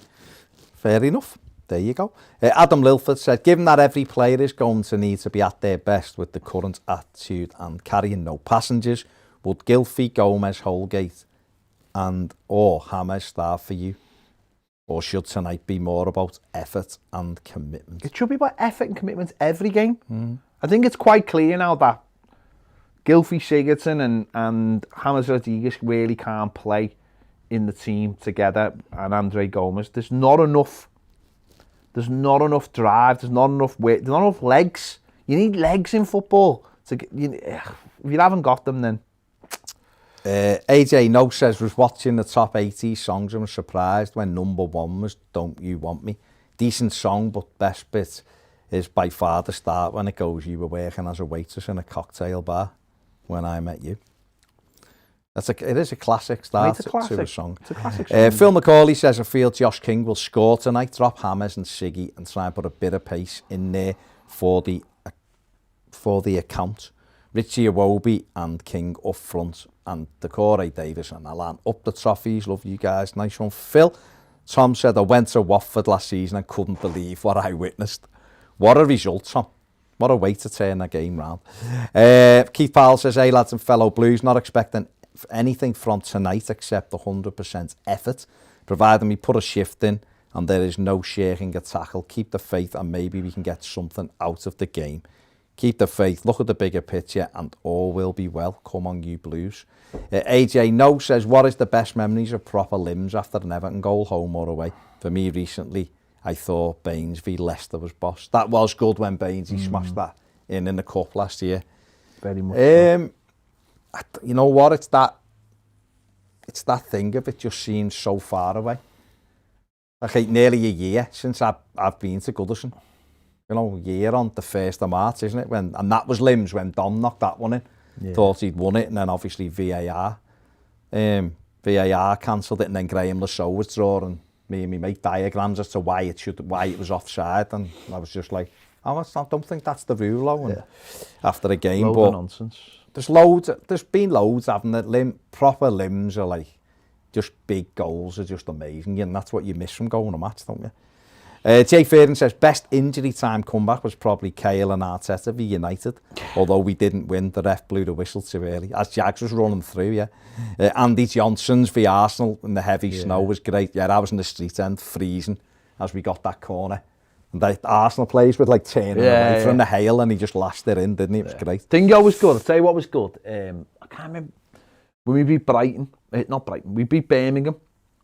Fair enough. There you go. Adam Lilford said, given that every player is going to need to be at their best with the current attitude and carrying no passengers, would Gylfi, Gomez, Holgate or James start for you? Or should tonight be more about effort and commitment? It should be about effort and commitment every game. I think it's quite clear now that Gylfi, Sigurdsson and James Rodriguez really can't play in the team together, and Andre Gomez. There's not enough drive, there's not enough weight, there's not enough legs. You need legs in football. If you haven't got them, then... AJ No says, was watching the top 80 songs and was surprised when number 1 was Don't You Want Me. Decent song, but best bit is by far the start when it goes, you were working as a waitress in a cocktail bar when I met you. It is a classic start to a song. It's a classic song. Phil McCauley says, I feel Josh King will score tonight, drop James and Siggy and try and put a bit of pace in there for the account. Richie Iwobi and King up front, and Decore Davis and Alan up the trophies. Love you guys. Nice one, Phil. Tom said, I went to Watford last season and couldn't believe what I witnessed. What a result, Tom. What a way to turn a game round. Keith Powell says, hey lads and fellow Blues, not expecting anything from tonight except 100% effort, providing we put a shift in and there is no sharing a tackle. Keep the faith and maybe we can get something out of the game. Keep the faith, look at the bigger picture and all will be well. Come on you Blues. AJ No says, what is the best memories of proper limbs after an Everton goal, home or away? For me recently, I thought Baines v Leicester was boss. That was good when Baines he smashed that in the cup last year. Very much so. You know what? It's that thing of it just seems so far away. Like nearly a year since I've been to Goodison. You know, year on the 1st of March, isn't it? And that was limbs when Don knocked that one in. Yeah. Thought he'd won it, and then obviously VAR cancelled it, and then Graham Lasso was drawing me and my mate diagrams as to why it was offside, and I was just like, I don't think that's the rule, though. Yeah. After the game, load of nonsense. There's been loads, haven't there? Proper limbs are like, just big goals are just amazing, and that's what you miss from going to a match, don't you? Jay Fearon says, best injury time comeback was probably Cahill and Arteta v United, although we didn't win, the ref blew the whistle too early, as Jags was running through, yeah. Andy Johnson's v Arsenal in the heavy snow was great. Yeah, I was in the street end, freezing, as we got that corner. And the Arsenal players would like turning away from the hail, and he just lashed it in, didn't he? It was great. Dingo was good. I'll tell you what was good. I can't remember. When we beat we beat Birmingham.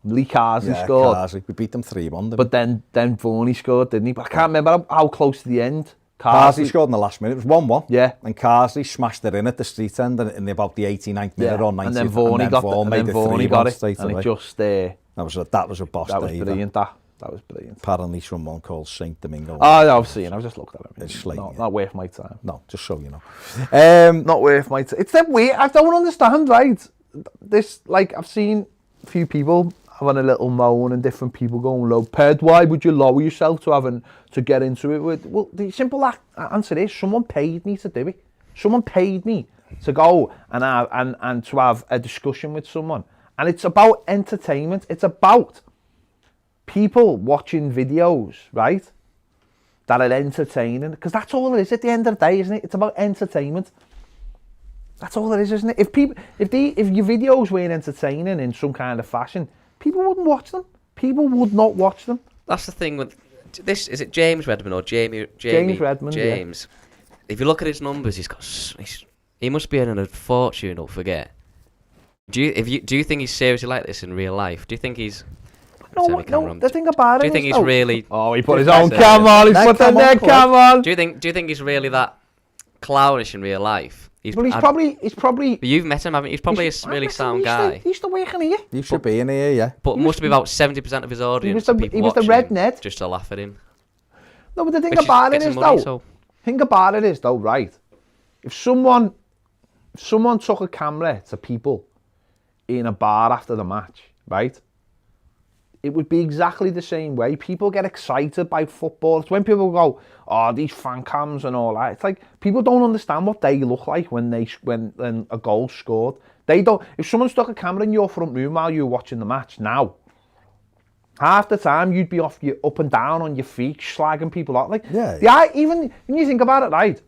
Lee Carsley scored. Carsley. We beat them 3-1. But then Vaughan scored, didn't he? But I can't remember how close to the end. Carsley scored in the last minute. It was 1-1. Yeah. And Carsley smashed it in at the street end in about the 89th minute or 90th. And then Vaughan got it. And it just... that was a boss day. That was brilliant, that was brilliant. Apparently someone called Saint Domingo. Oh, yeah, I've seen. I've just looked at it. It's not worth my time. No, just so you know. Not worth my time. It's that weird. I don't understand, right? This, like, I've seen a few people having a little moan and different people going low. Ped, why would you lower yourself to get into it with? Well, the simple answer is someone paid me to do it. Someone paid me to go and to have a discussion with someone. And it's about entertainment. It's about people watching videos, right, that are entertaining. Because that's all it is at the end of the day, isn't it? It's about entertainment. That's all it is, isn't it? If your videos weren't entertaining in some kind of fashion, people wouldn't watch them. People would not watch them. That's the thing with this. Is it James Redmond or James Redmond? James. Yeah. If you look at his numbers, he must be earning a fortune. Don't forget. Do you think he's seriously like this in real life? Do you think he's? No. The thing about it. Do you think he's really? Oh, he put his own cam on. He's put the neck cam on. Do you think he's really that clownish in real life? He's probably. But you've met him, haven't you? He's probably a really sound guy. He used to work in here. He should be in here, yeah. But it must be about 70% of his audience. He was the red Ned. Just to laugh at him. No, but the thing about it is though, Think about it is though, right? If someone took a camera to people in a bar after the match, right? It would be exactly the same way. People get excited by football. It's when people go, oh, these fan cams and all that. It's like people don't understand what they look like when a goal's scored. They don't. If someone stuck a camera in your front room while you were watching the match, now, half the time you'd be up and down on your feet, slagging people out. Like, yeah. Even when you think about it, right?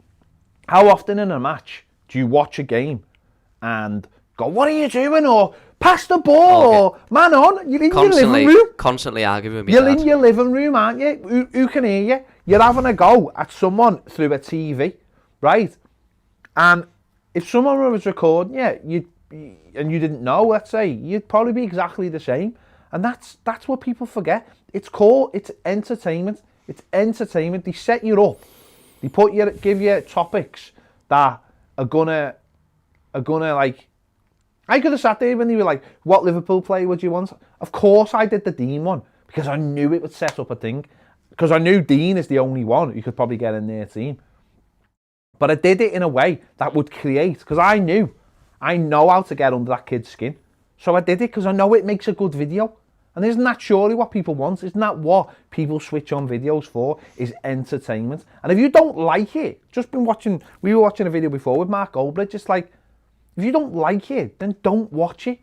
How often in a match do you watch a game and go, what are you doing? Or pass the ball, or man on. You're in your living room. Constantly arguing with me. You're in your living room, aren't you? Who can hear you? You're having a go at someone through a TV, right? And if someone was recording you, and you didn't know, let's say, you'd probably be exactly the same. And that's what people forget. It's entertainment. It's entertainment. They set you up. They give you topics that are gonna like. I could have sat there when they were like, what Liverpool player would you want? Of course I did the Dean one, because I knew it would set up a thing. Because I knew Dean is the only one who could probably get in their team. But I did it in a way that would create, because I know how to get under that kid's skin. So I did it because I know it makes a good video. And isn't that surely what people want? Isn't that what people switch on videos for? Is entertainment. And if you don't like it, we were watching a video before with Mark Goldbridge, it's like, if you don't like it, then don't watch it.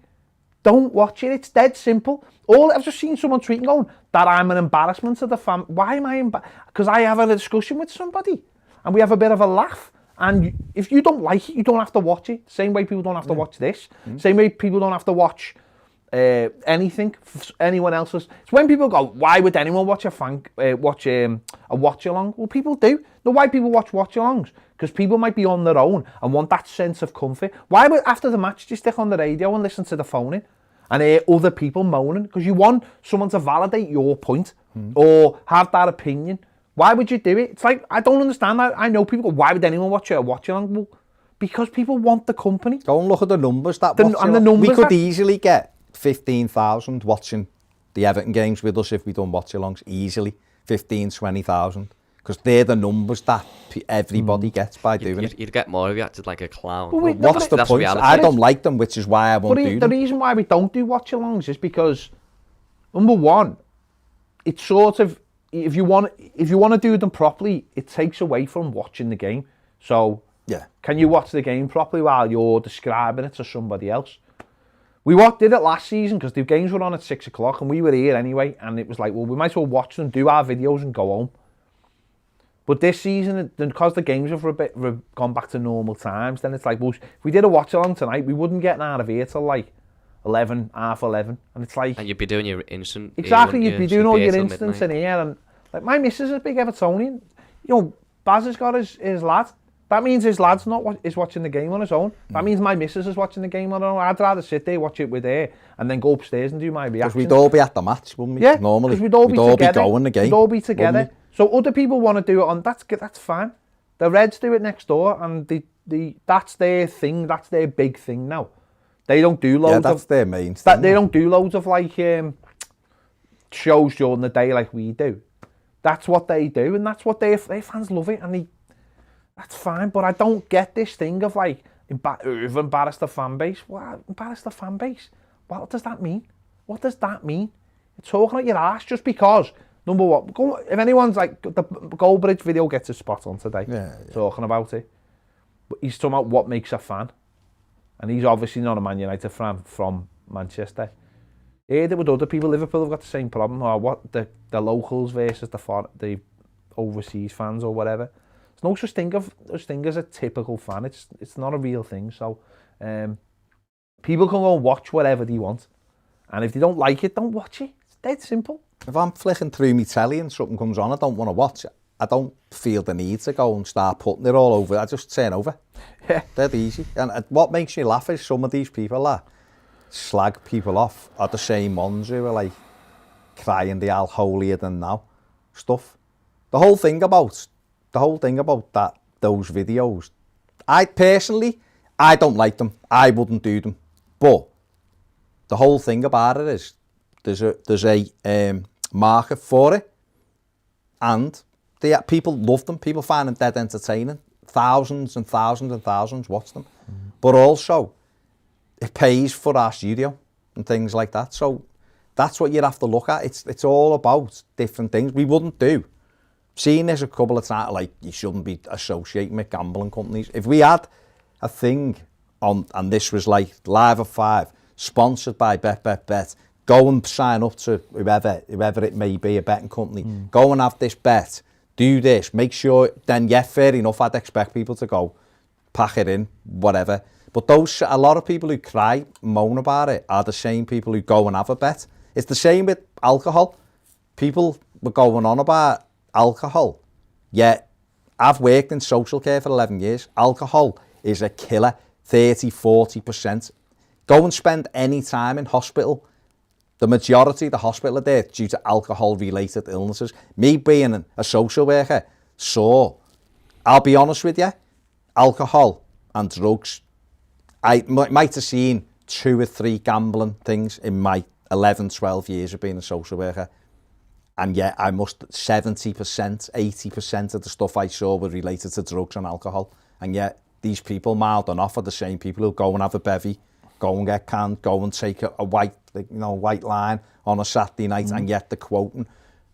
Don't watch it. It's dead simple. I've just seen someone tweeting going that I'm an embarrassment to the fam. Why am I embarrassed? Because I have a discussion with somebody and we have a bit of a laugh. And if you don't like it, you don't have to watch it. Same way people don't have to watch this. Same way people don't have to watch anything, anyone else's. It's when people go, why would anyone watch a watch along? Well, people do. Why people watch alongs? Because people might be on their own and want that sense of comfort. Why would after the match do you stick on the radio and listen to the phone in and hear other people moaning? Because you want someone to validate your point or have that opinion. Why would you do it? It's like, I don't understand that. I know people go, why would anyone watch a watch along? Well, because people want the company. Go and look at the numbers we could easily get 15,000 watching the Everton games with us if we done watch-alongs, easily 15, 20,000, because they're the numbers that everybody gets by doing it. You'd get more if you acted like a clown. Well, what's the point? Reality. I don't like them, which is why I won't do them. The reason why we don't do watch-alongs is because, number one, it's sort of, if you want to do them properly, it takes away from watching the game. So, can you watch the game properly while you're describing it to somebody else? We did it last season because the games were on at 6 o'clock and we were here anyway, and it was like, well, we might as well watch them, do our videos and go home. But this season, because the games have gone back to normal times, then it's like, well, if we did a watch along tonight, we wouldn't get out of here till like 11, half 11, and it's like... And you'd be doing your instant... Exactly, you'd be doing all your instants in here, and like my missus is a big Evertonian. You know, Baz has got his lad. That means his lad's is watching the game on his own. That means my missus is watching the game on her own. I'd rather sit there, watch it with her, and then go upstairs and do my reaction. Because we'd all be at the match, wouldn't we? Yeah, normally. We'd all be going the game. We'd all be together. So other people want to do it on, that's fine. The Reds do it next door, and that's their thing, that's their big thing now. They don't do loads of... that's their main thing. They don't do loads of like shows during the day like we do. That's what they do, and that's what their fans love it, and that's fine. But I don't get this thing of like, embarrass the fan base. What? Embarrass the fan base? What does that mean? What does that mean? You're talking at your ass just because, number one, if anyone's like, the Goldbridge video gets a spot on today, talking about it. But he's talking about what makes a fan. And he's obviously not a Man United fan from Manchester. Here, with other people, Liverpool have got the same problem. Or what the locals versus the overseas fans or whatever. There's no such thing as a typical fan. It's not a real thing. So people can go and watch whatever they want. And if they don't like it, don't watch it. It's dead simple. If I'm flicking through my telly and something comes on I don't want to watch it, I don't feel the need to go and start putting it all over. I just turn over. Yeah. Dead easy. And what makes me laugh is some of these people that slag people off are the same ones who are like crying the all holier than thou stuff. The whole thing about those videos, I don't like them. I wouldn't do them. But the whole thing about it is there's a market for it, and People love them. People find them dead entertaining. Thousands and thousands and thousands watch them. But also, it pays for our studio and things like that. So that's what you'd have to look at. It's all about different things. We wouldn't do. Seen this a couple of times, like, you shouldn't be associating with gambling companies. If we had a thing on, and this was like Live at 5, sponsored by Bet, go and sign up to whoever it may be, a betting company. Go and have this bet, do this, make sure, then yeah, fair enough, I'd expect people to go, pack it in, whatever. But a lot of people who cry, moan about it, are the same people who go and have a bet. It's the same with alcohol. People were going on about alcohol. Yet, I've worked in social care for 11 years. Alcohol is a killer, 30-40%. Go and spend any time in hospital. The majority of the hospital are there due to alcohol-related illnesses. Me being a social worker, so I'll be honest with you, alcohol and drugs, I might have seen 2 or 3 gambling things in my 11, 12 years of being a social worker. And yet, 70%, 80% of the stuff I saw were related to drugs and alcohol. And yet, these people, mild enough, are the same people who go and have a bevy, go and get canned, go and take a white line on a Saturday night, and yet they're quoting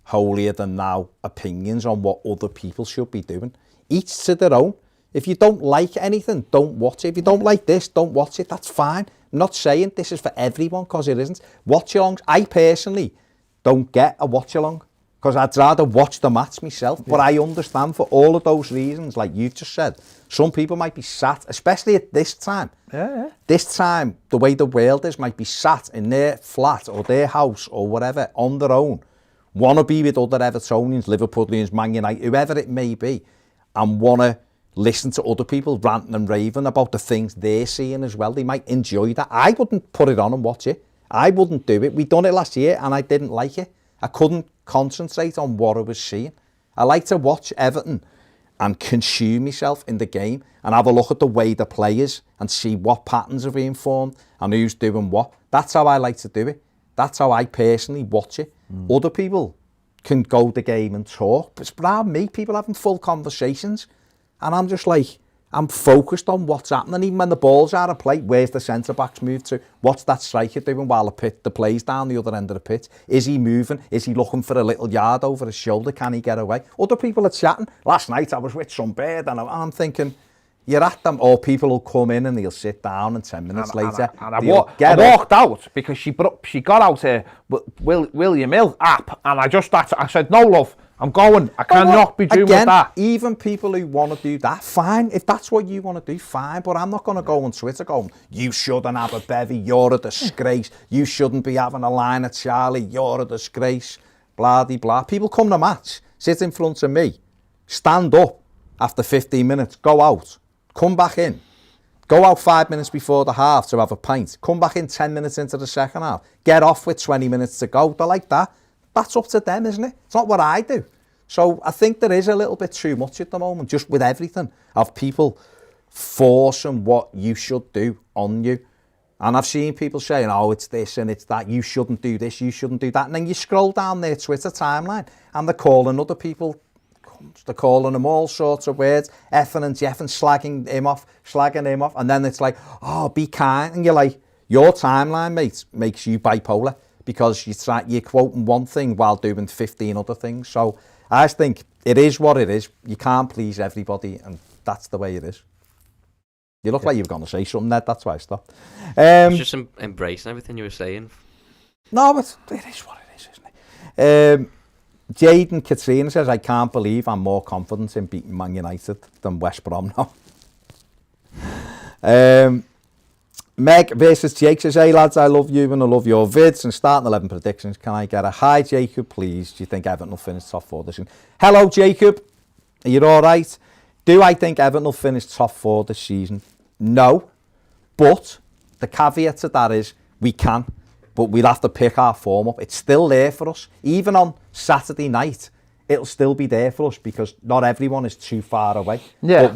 holier than thou opinions on what other people should be doing. Each to their own. If you don't like anything, don't watch it. If you don't like this, don't watch it. That's fine. I'm not saying this is for everyone, because it isn't. Watch-alongs, I personally don't get a watch-along, because I'd rather watch the match myself. Yeah. But I understand for all of those reasons, like you've just said, some people might be sat, especially at this time. Yeah. This time, the way the world is, might be sat in their flat or their house or whatever, on their own, want to be with other Evertonians, Liverpoolians, Man United, whoever it may be, and want to listen to other people ranting and raving about the things they're seeing as well. They might enjoy that. I wouldn't put it on and watch it. I wouldn't do it. We done it last year and I didn't like it. I couldn't concentrate on what I was seeing. I like to watch Everton and consume myself in the game and have a look at the way the players and see what patterns are being formed and who's doing what. That's how I like to do it. That's how I personally watch it. Other people can go the game and talk, but it's around me, people having full conversations, and I'm just like, I'm focused on what's happening. Even when the ball's out of play, where's the centre-backs move to? What's that striker doing while the play's down the other end of the pitch? Is he moving? Is he looking for a little yard over his shoulder? Can he get away? Other people are chatting. Last night I was with some bird and I'm thinking, you're at them, or people will come in and they'll sit down and 10 minutes later. I walked out because she got out her William Hill app, and I said, no love, I'm going. I cannot be doing with that. Even people who want to do that, fine. If that's what you want to do, fine. But I'm not going to go on Twitter going, you shouldn't have a bevy, you're a disgrace. You shouldn't be having a line at Charlie, you're a disgrace. Blah, de, blah. People come to match, sit in front of me, stand up after 15 minutes, go out, come back in. Go out 5 minutes before the half to have a pint. Come back in 10 minutes into the second half. Get off with 20 minutes to go. They're like that. That's up to them, isn't it? It's not what I do. So I think there is a little bit too much at the moment, just with everything, of people forcing what you should do on you. And I've seen people saying, oh, it's this and it's that, you shouldn't do this, you shouldn't do that. And then you scroll down their Twitter timeline and they're calling other people, they're calling them all sorts of words, effing and jeffing, slagging him off. And then it's like, oh, be kind. And you're like, your timeline, mate, makes you bipolar, because you're quoting one thing while doing 15 other things. So I just think it is what it is. You can't please everybody, and that's the way it is. You look like you were going to say something, Ned. That's why I stopped. It's just embracing everything you were saying. No, but it is what it is, isn't it? Jaden Katrina says, I can't believe I'm more confident in beating Man United than West Brom now. Meg versus Jake says, hey lads, I love you and I love your vids and starting 11 predictions. Can I get a hi, Jacob, please? Do you think Everton will finish top 4 this season? Hello, Jacob. Are you all right? Do I think Everton will finish top 4 this season? No. But the caveat to that is we can, but we'll have to pick our form up. It's still there for us. Even on Saturday night, it'll still be there for us because not everyone is too far away. Yeah. But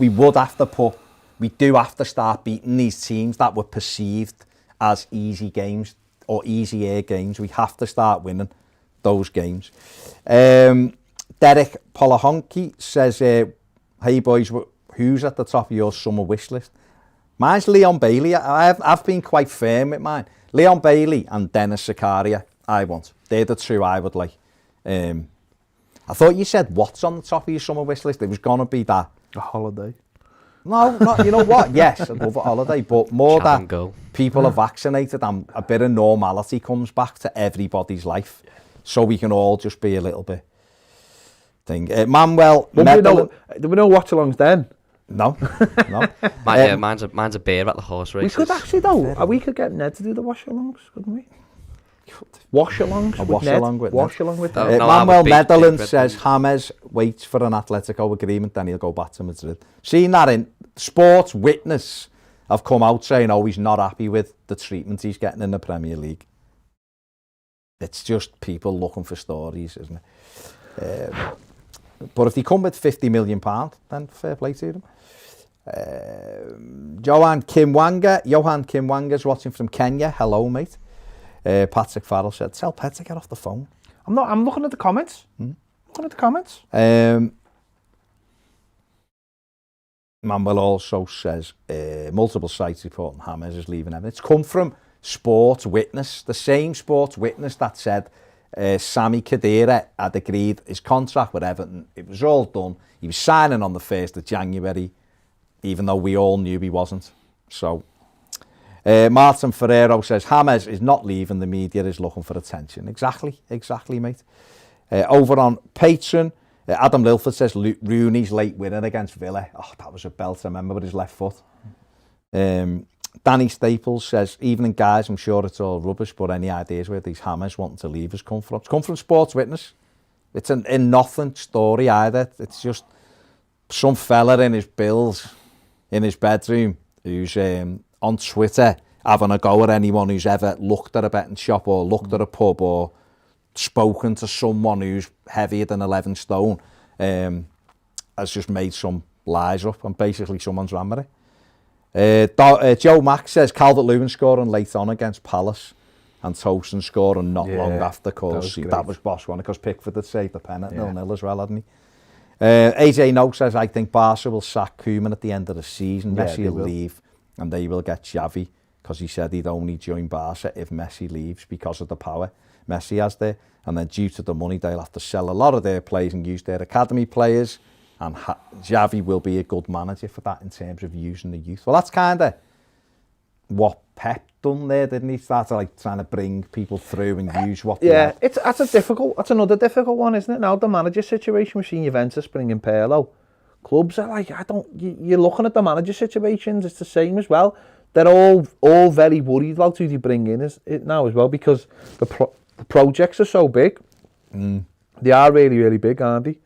we do have to start beating these teams that were perceived as easy games or easier games. We have to start winning those games. Then Derek Polahonki says, hey boys, who's at the top of your summer wish list? Mine's Leon Bailey. I've been quite firm with mine. Leon Bailey and Dennis Zakaria, I want. They're the two I would like. I thought you said what's on the top of your summer wish list. It was going to be that. A holiday. No, not, you know what? Yes, I'd love a holiday, but more that people are vaccinated and a bit of normality comes back to everybody's life. So we can all just be a little bit thing. Manuel, do we know watch-alongs then? No. Mine's a beer at the horse races. We could actually though. We could get Ned to do the wash-alongs, couldn't we? Wash-alongs with Ned. Manuel Netherlands says James waits for an Atletico agreement, then he'll go back to Madrid. Seen that in Sports Witness have come out saying, he's not happy with the treatment he's getting in the Premier League. It's just people looking for stories, isn't it? But if they come with £50 million, then fair play to them. Johan Kimwanga's watching from Kenya. Hello, mate. Patrick Farrell said, tell Pet to get off the phone. I'm looking at the comments. Manuel also says, multiple sites reporting James is leaving Everton. It's come from Sports Witness, the same Sports Witness that said Sami Khedira had agreed his contract with Everton. It was all done. He was signing on the 1st of January, even though we all knew he wasn't. So, Martin Ferrero says, James is not leaving, the media is looking for attention. Exactly, mate. Over on Patreon, Adam Lilford says, Rooney's late winner against Villa. That was a belt, I remember, with his left foot. Danny Staples says, evening guys, I'm sure it's all rubbish, but any ideas where these James wanting to leave has come from? It's come from Sports Witness. It's a nothing story either. It's just some fella in his bills, in his bedroom, who's on Twitter having a go at anyone who's ever looked at a betting shop or looked at a pub or spoken to someone who's heavier than 11 stone, has just made some lies up, and basically someone's ran with it. Joe Mack says Calvert-Lewin scoring late on against Palace and Tosin scoring not long after, because that was boss one, because Pickford had saved the pen at 0-0 as well, hadn't he? AJ No says, I think Barca will sack Koeman at the end of the season. Messi will leave and they will get Xavi, because he said he'd only join Barca if Messi leaves because of the power Messi has there. And then due to the money, they'll have to sell a lot of their players and use their academy players. And Xavi will be a good manager for that in terms of using the youth. Well, that's kind of what Pep done there, didn't he? Started like trying to bring people through and use what they had. That's another difficult one, isn't it? Now the manager situation, we've seen Juventus bringing Pirlo. Clubs are like, you're looking at the manager situations, it's the same as well. They're all very worried about who they bring in now as well, because the projects are so big. They are really, really big, aren't they?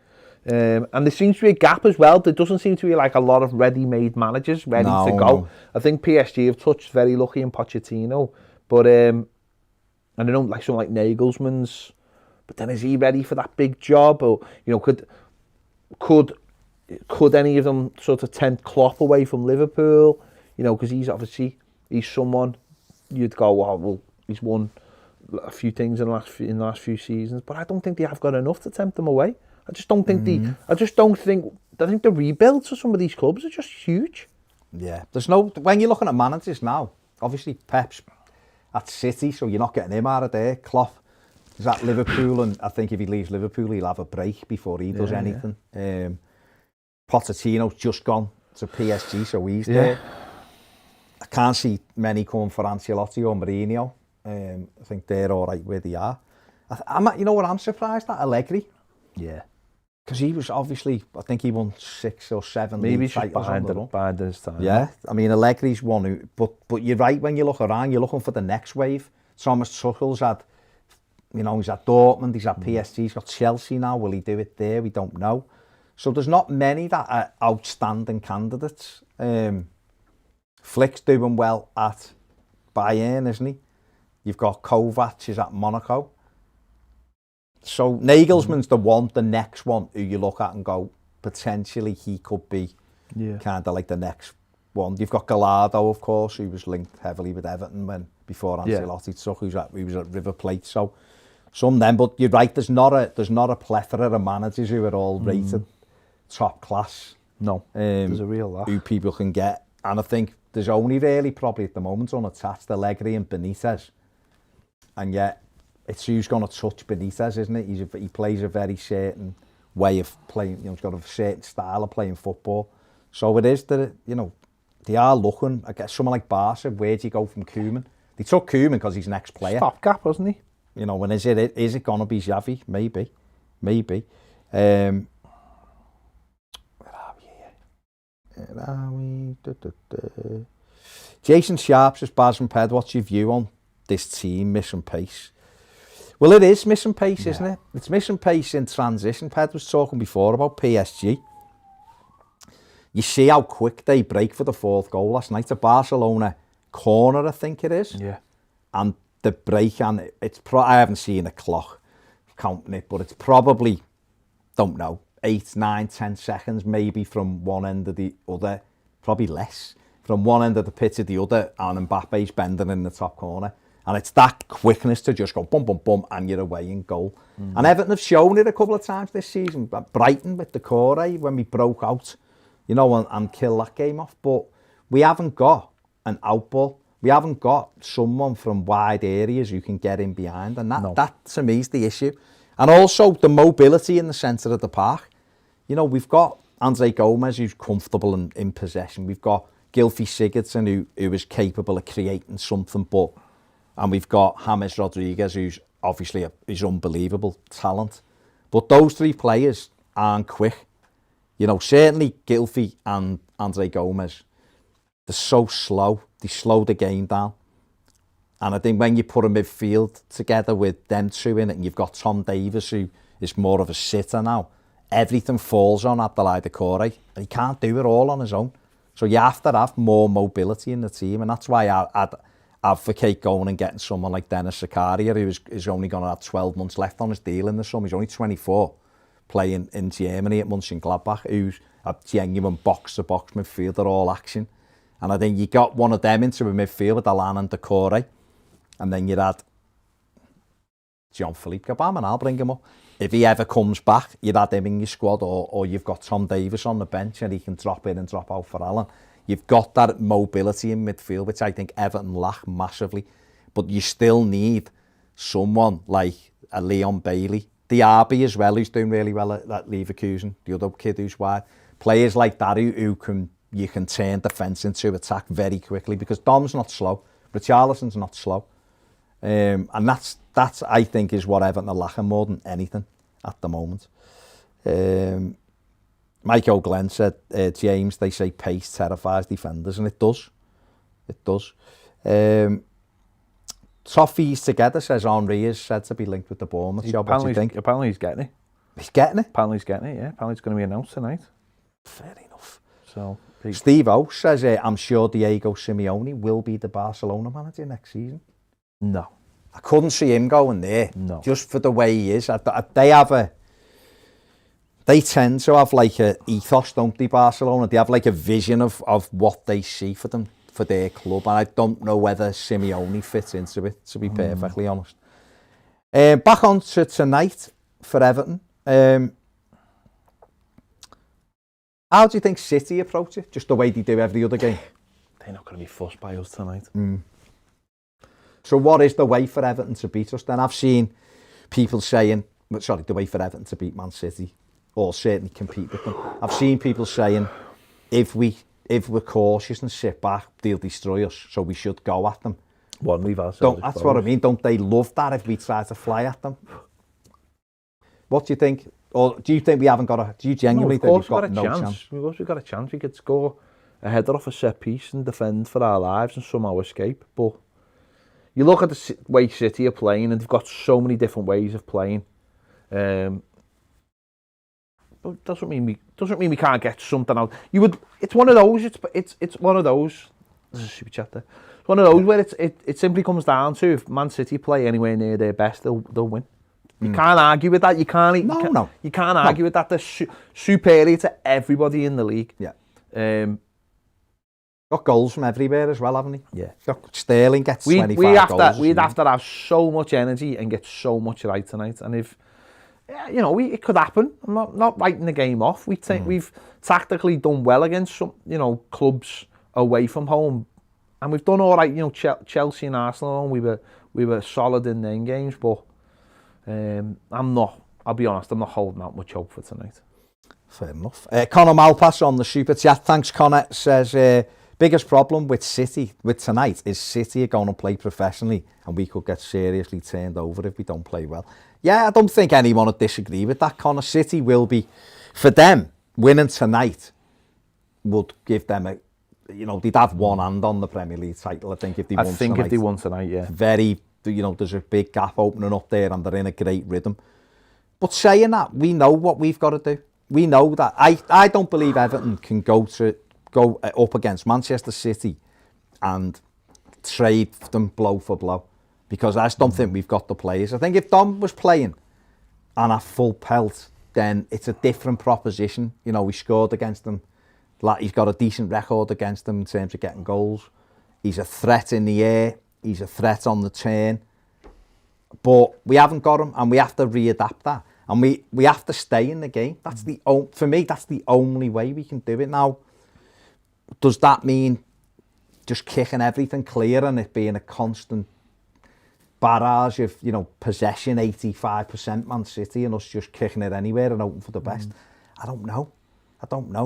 And there seems to be a gap as well. There doesn't seem to be like a lot of ready-made managers ready to go. No. I think PSG have touched very lucky in Pochettino, but and I don't like someone like Nagelsmann's. But then is he ready for that big job? Or could any of them sort of tempt Klopp away from Liverpool? Because he's someone you'd go, well, he's won a few things in the last few seasons, but I don't think they have got enough to tempt them away. I just don't think I think the rebuilds of some of these clubs are just huge. Yeah, when you're looking at managers now, obviously Pep's at City, so you're not getting him out of there. Klopp is at Liverpool, and I think if he leaves Liverpool, he'll have a break before he does anything. Pochettino's just gone to PSG, so he's there. I can't see many coming for Ancelotti or Mourinho. I think they're all right where they are. You know what I'm surprised at? Allegri. Yeah. Because he was obviously, I think he won 6 or 7 maybe just behind his time. Yeah, I mean, Allegri's one who, but you're right, when you look around, you're looking for the next wave. Thomas Tuchel's had, he's at Dortmund, he's at PSG, he's got Chelsea now. Will he do it there? We don't know. So there's not many that are outstanding candidates. Flick's doing well at Bayern, isn't he? You've got Kovac is at Monaco. So Nagelsmann's the next one who you look at and go, potentially he could be kind of like the next one. You've got Gallardo, of course, who was linked heavily with Everton before Ancelotti took, who was at River Plate. So Some of them, but you're right, there's not a plethora of managers who are all rated top class. No, there's a real lot. Who people can get. And I think there's only really probably at the moment unattached Allegri and Benitez. And yet, it's who's going to touch Benitez, isn't it? He plays a very certain way of playing, he's got a certain style of playing football. So it is that, they are looking, I guess, someone like Barca, where do you go from Koeman? They took Koeman because he's an ex-player. Stopgap, wasn't he? And is it going to be Xavi? Maybe. Where are we? Jason Sharp says, Baz and Ped, what's your view on this team missing pace? Well, it is missing pace, isn't it? It's missing pace in transition. Ped was talking before about PSG. You see how quick they break for the fourth goal last night. A Barcelona corner, I think it is. Yeah. And the break, and I haven't seen a clock counting it, but it's probably, don't know, 8, 9, 10 seconds maybe from one end to the other, probably less, from one end of the pitch to the other, and Mbappe's bending in the top corner. And it's that quickness to just go bum, bum, bum, and you're away in goal. And Everton have shown it a couple of times this season. Brighton with the core, when we broke out, and kill that game off. But we haven't got an outball. We haven't got someone from wide areas who can get in behind. And that to me is the issue. And also the mobility in the centre of the park. We've got Andre Gomez, who's comfortable and in possession. We've got Gylfi Sigurdsson, who is capable of creating something. And we've got James Rodriguez, who's obviously is unbelievable talent. But those three players aren't quick. Certainly Gylfi and Andre Gomez, they're so slow. They slow the game down. And I think when you put a midfield together with them two in it, and you've got Tom Davies, who is more of a sitter now, everything falls on Abdoulaye Doucouré, and he can't do it all on his own. So you have to have more mobility in the team, and that's why I'd advocate going and getting someone like Dennis Zakaria, who is only going to have 12 months left on his deal in the summer. He's only 24, playing in Germany at Mönchengladbach, who's a genuine box-to-box midfielder, all action. And I think you got one of them into a midfield with Allan and Doucouré, and then you'd add Jean-Philippe Gabam, and I'll bring him up. If he ever comes back, you'd add him in your squad, or you've got Tom Davies on the bench and he can drop in and drop out for Allan. You've got that mobility in midfield, which I think Everton lack massively. But you still need someone like a Leon Bailey. Diaby as well, who's doing really well at Leverkusen, the other kid who's wide. Players like that you can turn defence into attack very quickly, because Dom's not slow, Richarlison's not slow. And that's I think is what Everton are lacking more than anything at the moment. Mike O'Glenn said, James, they say pace terrifies defenders, and it does. It does. Toffee's together says Henry is said to be linked with the Bournemouth job. What do you think? Apparently he's getting it. He's getting it? Apparently he's getting it, yeah. Apparently it's going to be announced tonight. Fair enough. So, Steve O says, I'm sure Diego Simeone will be the Barcelona manager next season. No. I couldn't see him going there. No. Just for the way he is. They tend to have like a ethos, don't they, Barcelona? They have like a vision of what they see for them, for their club. And I don't know whether Simeone fits into it, to be perfectly honest. Back on to tonight for Everton. How do you think City approach it? Just the way they do every other game? They're not going to be fussed by us tonight. So what is the way for Everton to beat us then? I've seen people saying, the way for Everton to beat Man City, or certainly compete with them. I've seen people saying, if we're cautious and sit back, they'll destroy us, so we should go at them. One leave ourselves. That's what I mean. Don't they love that if we try to fly at them? What do you think? Or do you think we haven't got a... Do you genuinely think we've got no chance? Of course we've got a chance. We could score a header off a set piece and defend for our lives and somehow escape. But you look at the way City are playing, and they've got so many different ways of playing. But doesn't mean we can't get something out. It's one of those. It's one of those. There's a super chat there. It's one of those where it simply comes down to, if Man City play anywhere near their best, they'll win. You can't argue with that. You can't argue with that. They're superior to everybody in the league. Yeah. Got goals from everywhere as well, haven't he? Yeah. Sterling gets 25 goals. We'd have to have so much energy and get so much right tonight. And if, it could happen. I'm not writing the game off. We've tactically done well against some, clubs away from home. And we've done all right, Chelsea and Arsenal, we were solid in their games. But I'll be honest, I'm not holding out much hope for tonight. Fair enough. Connor Malpass on the super chat. Thanks, Connor. Says, biggest problem with tonight is City are going to play professionally and we could get seriously turned over if we don't play well. Yeah, I don't think anyone would disagree with that, Connor. City will be, for them, winning tonight would give them they'd have one hand on the Premier League title, I think, if they won tonight. If they won tonight, yeah. There's a big gap opening up there and they're in a great rhythm. But saying that, we know what we've got to do. We know that. I don't believe Everton can go up against Manchester City and trade them blow for blow, because I just don't think we've got the players. I think if Dom was playing and at full pelt, then it's a different proposition. We scored against them. He's got a decent record against them in terms of getting goals. He's a threat in the air. He's a threat on the turn. But we haven't got him, and we have to readapt that. And we have to stay in the game. For me, that's the only way we can do it. Now, does that mean just kicking everything clear and it being a constant barrage of, possession, 85% Man City, and us just kicking it anywhere and hoping for the best? I don't know.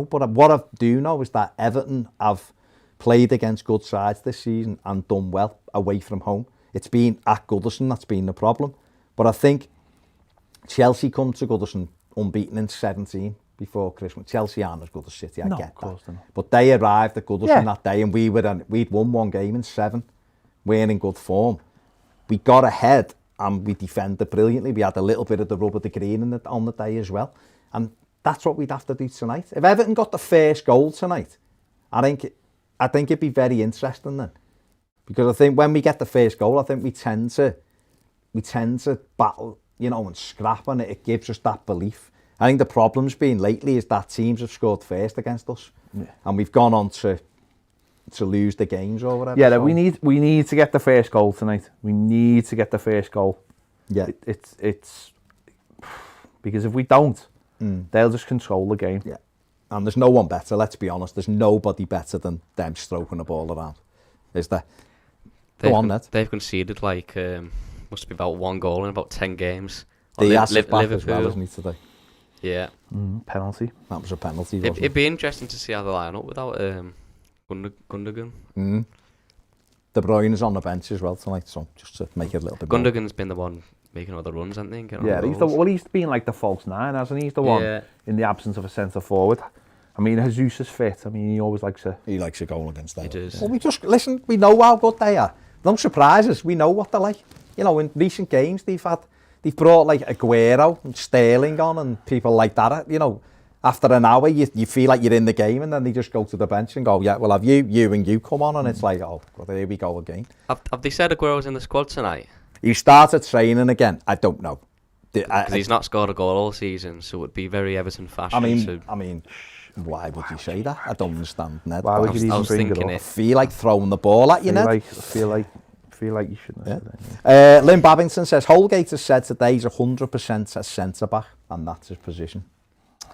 But what I do know is that Everton have played against good sides this season and done well away from home. It's been at Goodison that's been the problem. But I think Chelsea come to Goodison unbeaten in 17 before Christmas. Chelsea aren't as good as City, I get that. But they arrived at Goodison that day and we'd won one game in 7. We're in good form. We got ahead and we defended brilliantly. We had a little bit of the rub of the green on the day as well. And that's what we'd have to do tonight. If Everton got the first goal tonight, I think it'd be very interesting then. Because I think when we get the first goal, I think we tend to battle, and scrap, and it gives us that belief. I think the problem's been lately is that teams have scored first against us, and we've gone on to lose the games or whatever. Yeah, so we need to get the first goal tonight. We need to get the first goal. Yeah, it's because if we don't, they'll just control the game. Yeah, and there's no one better. Let's be honest. There's nobody better than them stroking the ball around. Is there? Go on, Ned. They've conceded must be about 1 goal in about 10 games. Liverpool as well, isn't he, today? Yeah. Penalty. That was a penalty. It'd be interesting to see how they line up without Gundogan. De Bruyne is on the bench as well tonight, so just to make it a little bit. Gundogan's been the one making all the runs, hasn't he? He's been like the false 9, hasn't he? He's the one in the absence of a centre forward. I mean, Jesus is fit. I mean, he always likes a... He likes a goal against them. He does. Well, we know how good they are. No surprises. We know what they're like. In recent games, they've brought like Aguero and Sterling on and people like that. After an hour, you feel like you're in the game, and then they just go to the bench and go, yeah, well, have you and you come on, and it's like, oh, well, there we go again. Have they said Aguero's in the squad tonight? He started training again. I don't know. Because he's not scored a goal all season, so it would be very Everton fashion. I mean, why would you say that? I don't understand, Ned. Why would you even bring it up? I feel like throwing the ball at you, Ned. I feel like you shouldn't have said that. Lynn Babington says, Holgate has said today he's 100% a centre-back, and that's his position.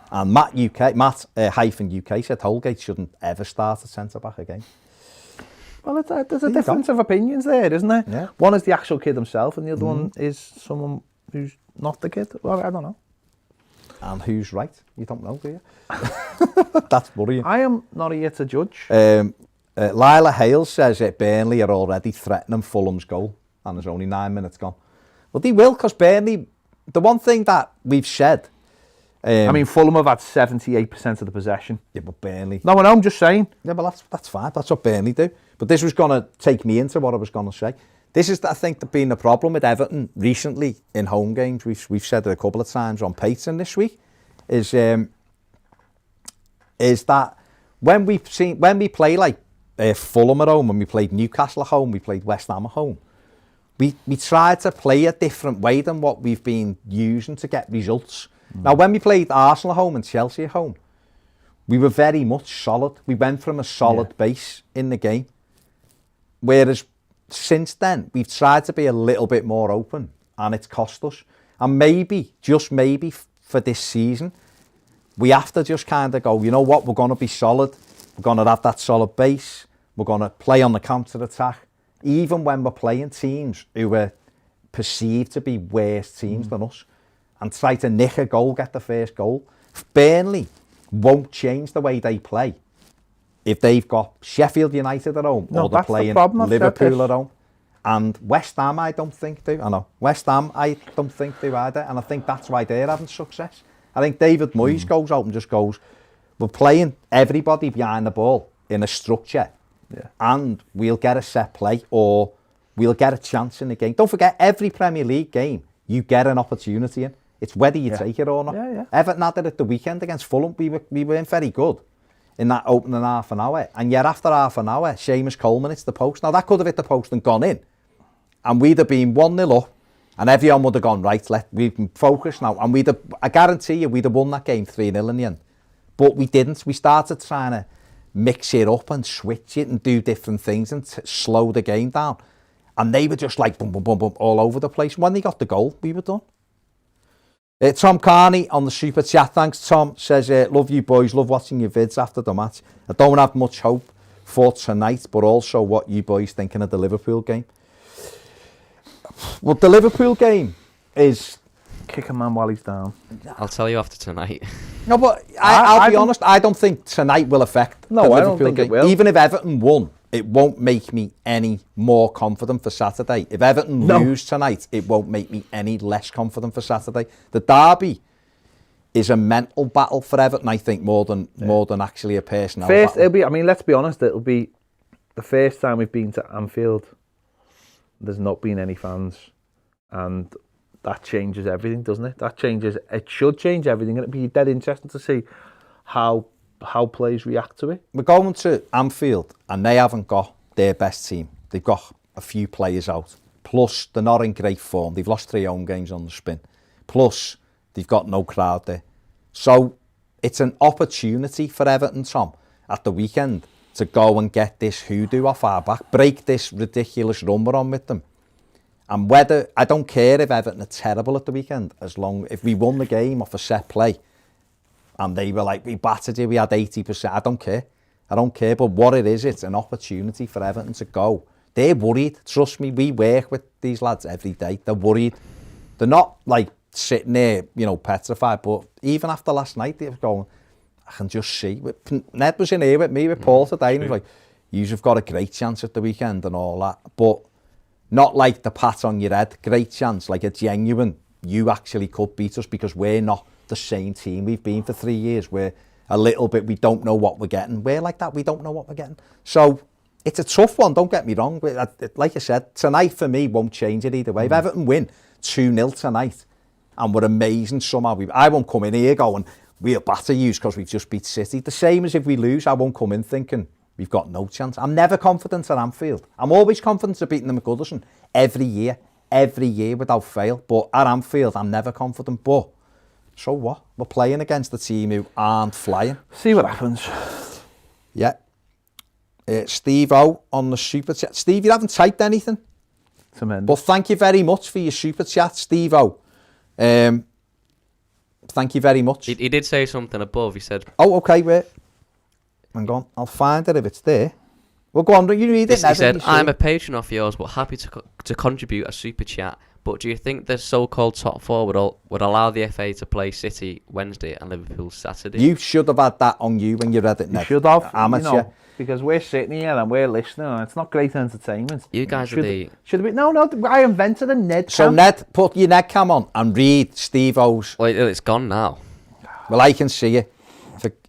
And Matt -UK said Holgate shouldn't ever start at centre-back again. Well, there's a difference of opinions there, isn't there? Yeah. One is the actual kid himself, and the other one is someone who's not the kid. Well, I don't know. And who's right? You don't know, do you? That's worrying. I am not here to judge. Lila Hale says Burnley are already threatening Fulham's goal, and there's only 9 minutes gone. Well, they will, because Burnley, the one thing that we've said... I mean, Fulham have had 78% of the possession. Yeah, but Burnley... No, I'm just saying. Yeah, but that's fine. That's what Burnley do. But this was going to take me into what I was going to say. This is, I think, been the problem with Everton recently in home games. We've said it a couple of times on Payton this week. Is that when we play like Fulham at home, when we played Newcastle at home, we played West Ham at home, we tried to play a different way than what we've been using to get results. Now, when we played Arsenal at home and Chelsea at home, we were very much solid. We went from a solid base in the game. Whereas since then, we've tried to be a little bit more open, and it's cost us. And maybe, just maybe, for this season, we have to just kind of go, you know what, we're going to be solid. We're going to have that solid base. We're going to play on the counter-attack. Even when we're playing teams who are perceived to be worse teams than us, and try to nick a goal, get the first goal. Burnley won't change the way they play if they've got Sheffield United at home, or they're playing Liverpool at home. And West Ham, I don't think do. I know. West Ham, I don't think do either. And I think that's why they're having success. I think David Moyes goes out and just goes, we're playing everybody behind the ball in a structure, and we'll get a set play, or we'll get a chance in the game. Don't forget, every Premier League game, you get an opportunity in. It's whether you take it or not. Everton had it at the weekend against Fulham. We weren't very good in that opening half an hour. And yet after half an hour, Seamus Coleman hits the post. Now, that could have hit the post and gone in. And we'd have been 1-0 up, and everyone would have gone, right, we can focus now. And I guarantee you, we'd have won that game 3-0 in the end. But we didn't. We started trying to mix it up and switch it and do different things and slow the game down. And they were just like, boom, boom, boom, boom, all over the place. When they got the goal, we were done. Tom Carney on the super chat. Thanks, Tom. Says, love you boys, love watching your vids after the match. I don't have much hope for tonight, but also what you boys thinking of the Liverpool game. Well, the Liverpool game is... Kick a man while he's down. I'll tell you after tonight. No, but I'll be honest, I don't think tonight will affect the Liverpool I don't think game. it will. Even if Everton won, it won't make me any more confident for Saturday. If Everton lose tonight, it won't make me any less confident for Saturday. The derby is a mental battle for Everton, I think, more than actually a personal battle. It'll be, I mean, let's be honest, it'll be the first time we've been to Anfield. There's not been any fans, and that changes everything, doesn't it? It should change everything, and it'd be dead interesting to see how players react to it. We're going to Anfield, and they haven't got their best team. They've got a few players out. Plus, they're not in great form. They've lost 3 home games on the spin. Plus, they've got no crowd there. So, it's an opportunity for Everton, Tom, at the weekend, to go and get this hoodoo off our back, break this ridiculous run we're on with them. And I don't care if Everton are terrible at the weekend, if we won the game off a set play, and they were like, we battered you, we had 80%, I don't care, but what it is, it's an opportunity for Everton to go. They're worried, trust me, we work with these lads every day, they're worried. They're not like sitting there, petrified, but even after last night, they were going, I can just see. Ned was in here with me, with Paul today, and he was like, you've got a great chance at the weekend and all that, but not like the pat on your head, great chance, like a genuine, you actually could beat us, because we're not the same team we've been for 3 years. We're a little bit, we don't know what we're getting. We're like that, we don't know what we're getting. So it's a tough one, don't get me wrong. Like I said, tonight for me won't change it either way. If Everton win 2-0 tonight, and we're amazing somehow, I won't come in here going, we'll batter you because we've just beat City. The same as if we lose, I won't come in thinking, we've got no chance. I'm never confident at Anfield. I'm always confident of beating them at Goodison every year without fail. But at Anfield, I'm never confident. But so what? We're playing against a team who aren't flying. See what happens. Yeah. Steve O on the super chat. Steve, you haven't typed anything. Tremendous. But thank you very much for your super chat, Steve O. Thank you very much. He did say something above. He said, oh, okay, wait. Hang on, I'll find it if it's there. Well, go on, you read it. He said, I'm a patron of yours, but happy to contribute a super chat. But do you think the so-called top four would allow the FA to play City Wednesday and Liverpool Saturday? You should have had that on you when you read it, Ned. You should have. Amateur. Because we're sitting here and we're listening, and it's not great entertainment. You guys should are be. No, I invented a Ned cam. So, Ned, put your Ned cam on and read Steve O's. Well, it's gone now. Well, I can see it.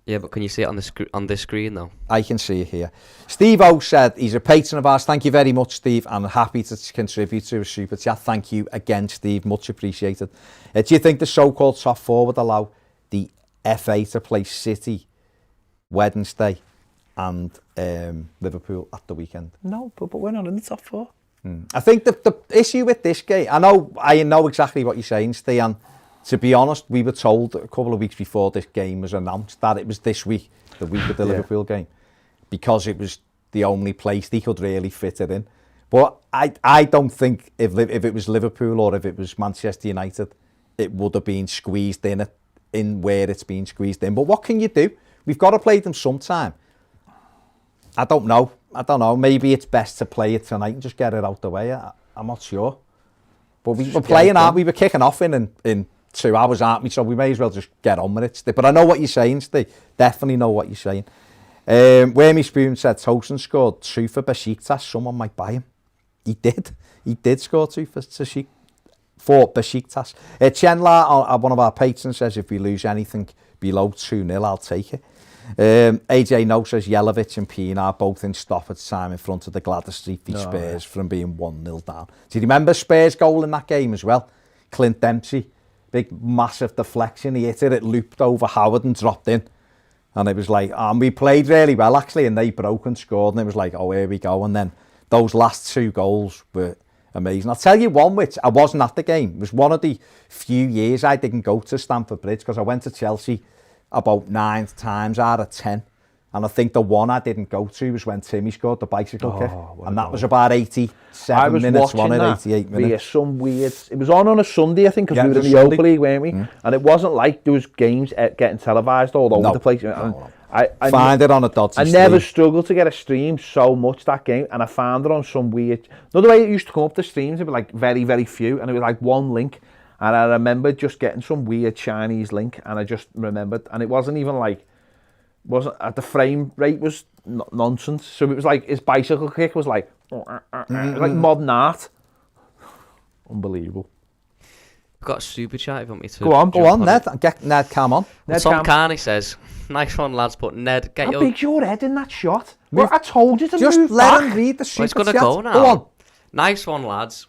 Yeah, but can you see it on this screen though? I can see it here. Steve O said he's a patron of ours. Thank you very much, Steve, and happy to contribute to a super chat. Thank you again, Steve. Much appreciated. Do you think the so-called top four would allow the FA to play City Wednesday and Liverpool at the weekend? No, but we're not in the top four. I think the issue with this game, I know exactly what you're saying, Stian, To be honest, we were told a couple of weeks before this game was announced that it was this week, the week of the Liverpool game, because it was the only place they could really fit it in. But I don't think if it was Liverpool or if it was Manchester United, it would have been squeezed in where it's been squeezed in. But what can you do? We've got to play them sometime. I don't know. Maybe it's best to play it tonight and just get it out the way. I'm not sure. But we were playing out. We were kicking off in 2 hours, aren't we? So we may as well just get on with it, Steve. But I know what you're saying, Steve. Definitely know what you're saying. Wormy Spoon said Tosin scored 2 for Besiktas. Someone might buy him. He did score 2 for Besiktas. Chenla, one of our patrons, says if we lose anything below 2-0, I'll take it. AJ No says Jelavic and Pienaar both in stoppage time in front of the Gladys Street v Spurs from being 1-0 down. Do you remember Spurs' goal in that game as well? Clint Dempsey, big massive deflection. He hit it, it looped over Howard and dropped in. And it was like, we played really well actually, and they broke and scored, and it was like, oh, here we go. And then those last 2 goals were amazing. I'll tell you one which I wasn't at the game. It was one of the few years I didn't go to Stamford Bridge because I went to Chelsea about 9 times out of 10. And I think the one I didn't go to was when Timmy scored the bicycle kick. And that was about 87 minutes, 88 minutes. Via some weird... It was on a Sunday, I think, because we were in the Europa League, weren't we? And it wasn't like there was games getting televised all over the place. I find it on a dodgy stream. I never struggled to get a stream so much that game, and I found it on some weird... Another way it used to come up the streams, it was like very, very few, and it was like one link. And I remember just getting some weird Chinese link, and I just remembered, and it wasn't even like... the frame rate was nonsense. So it was like his bicycle kick was like like modern art. Unbelievable. I've got a super chat if you want me to. Go on, Ned, come on. Tom Carney says, nice one, lads, but Ned, get How big's your head in that shot? Well, I told you to just move let back. him read the super it's gonna chat. go now. Go on. Nice one, lads.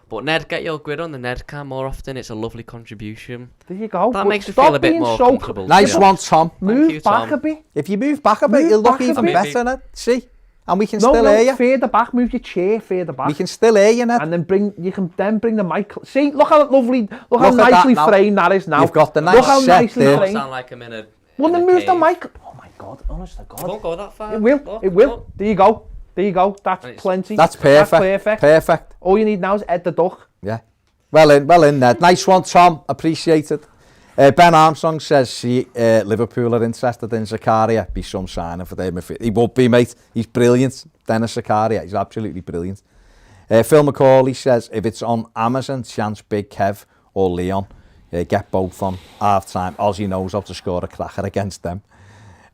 But Ned, get your grid on the Ned cam more often. It's a lovely contribution. There you go. That But makes me feel a bit more comfortable. Nice one, Tom. Move back a bit. If you move back a bit, you'll look even better, Ned. See? And we can still hear you. Further back. Move your chair further back. We can still hear you, Ned. And then you can bring the mic. See, look how lovely, look how nicely framed that is now. You've got the nice look how set nicely there. framed. Sound like I'm in a. Well, then move the mic. Oh my God! Honest to God. It won't go that far. It will. Look, It will. look. There you go. There you go. That's plenty. That's perfect. That's perfect. Perfect. All you need now is Ed the Duck. Yeah. Well in, Ned. Nice one, Tom. Appreciated. Ben Armstrong says Liverpool are interested in Zakaria. Be some sign for them. He would be, mate. He's brilliant. Dennis Zakaria. He's absolutely brilliant. Phil McCauley says if it's on Amazon, chance Big Kev or Leon. Get both on half time. Ozzy knows how to score a cracker against them.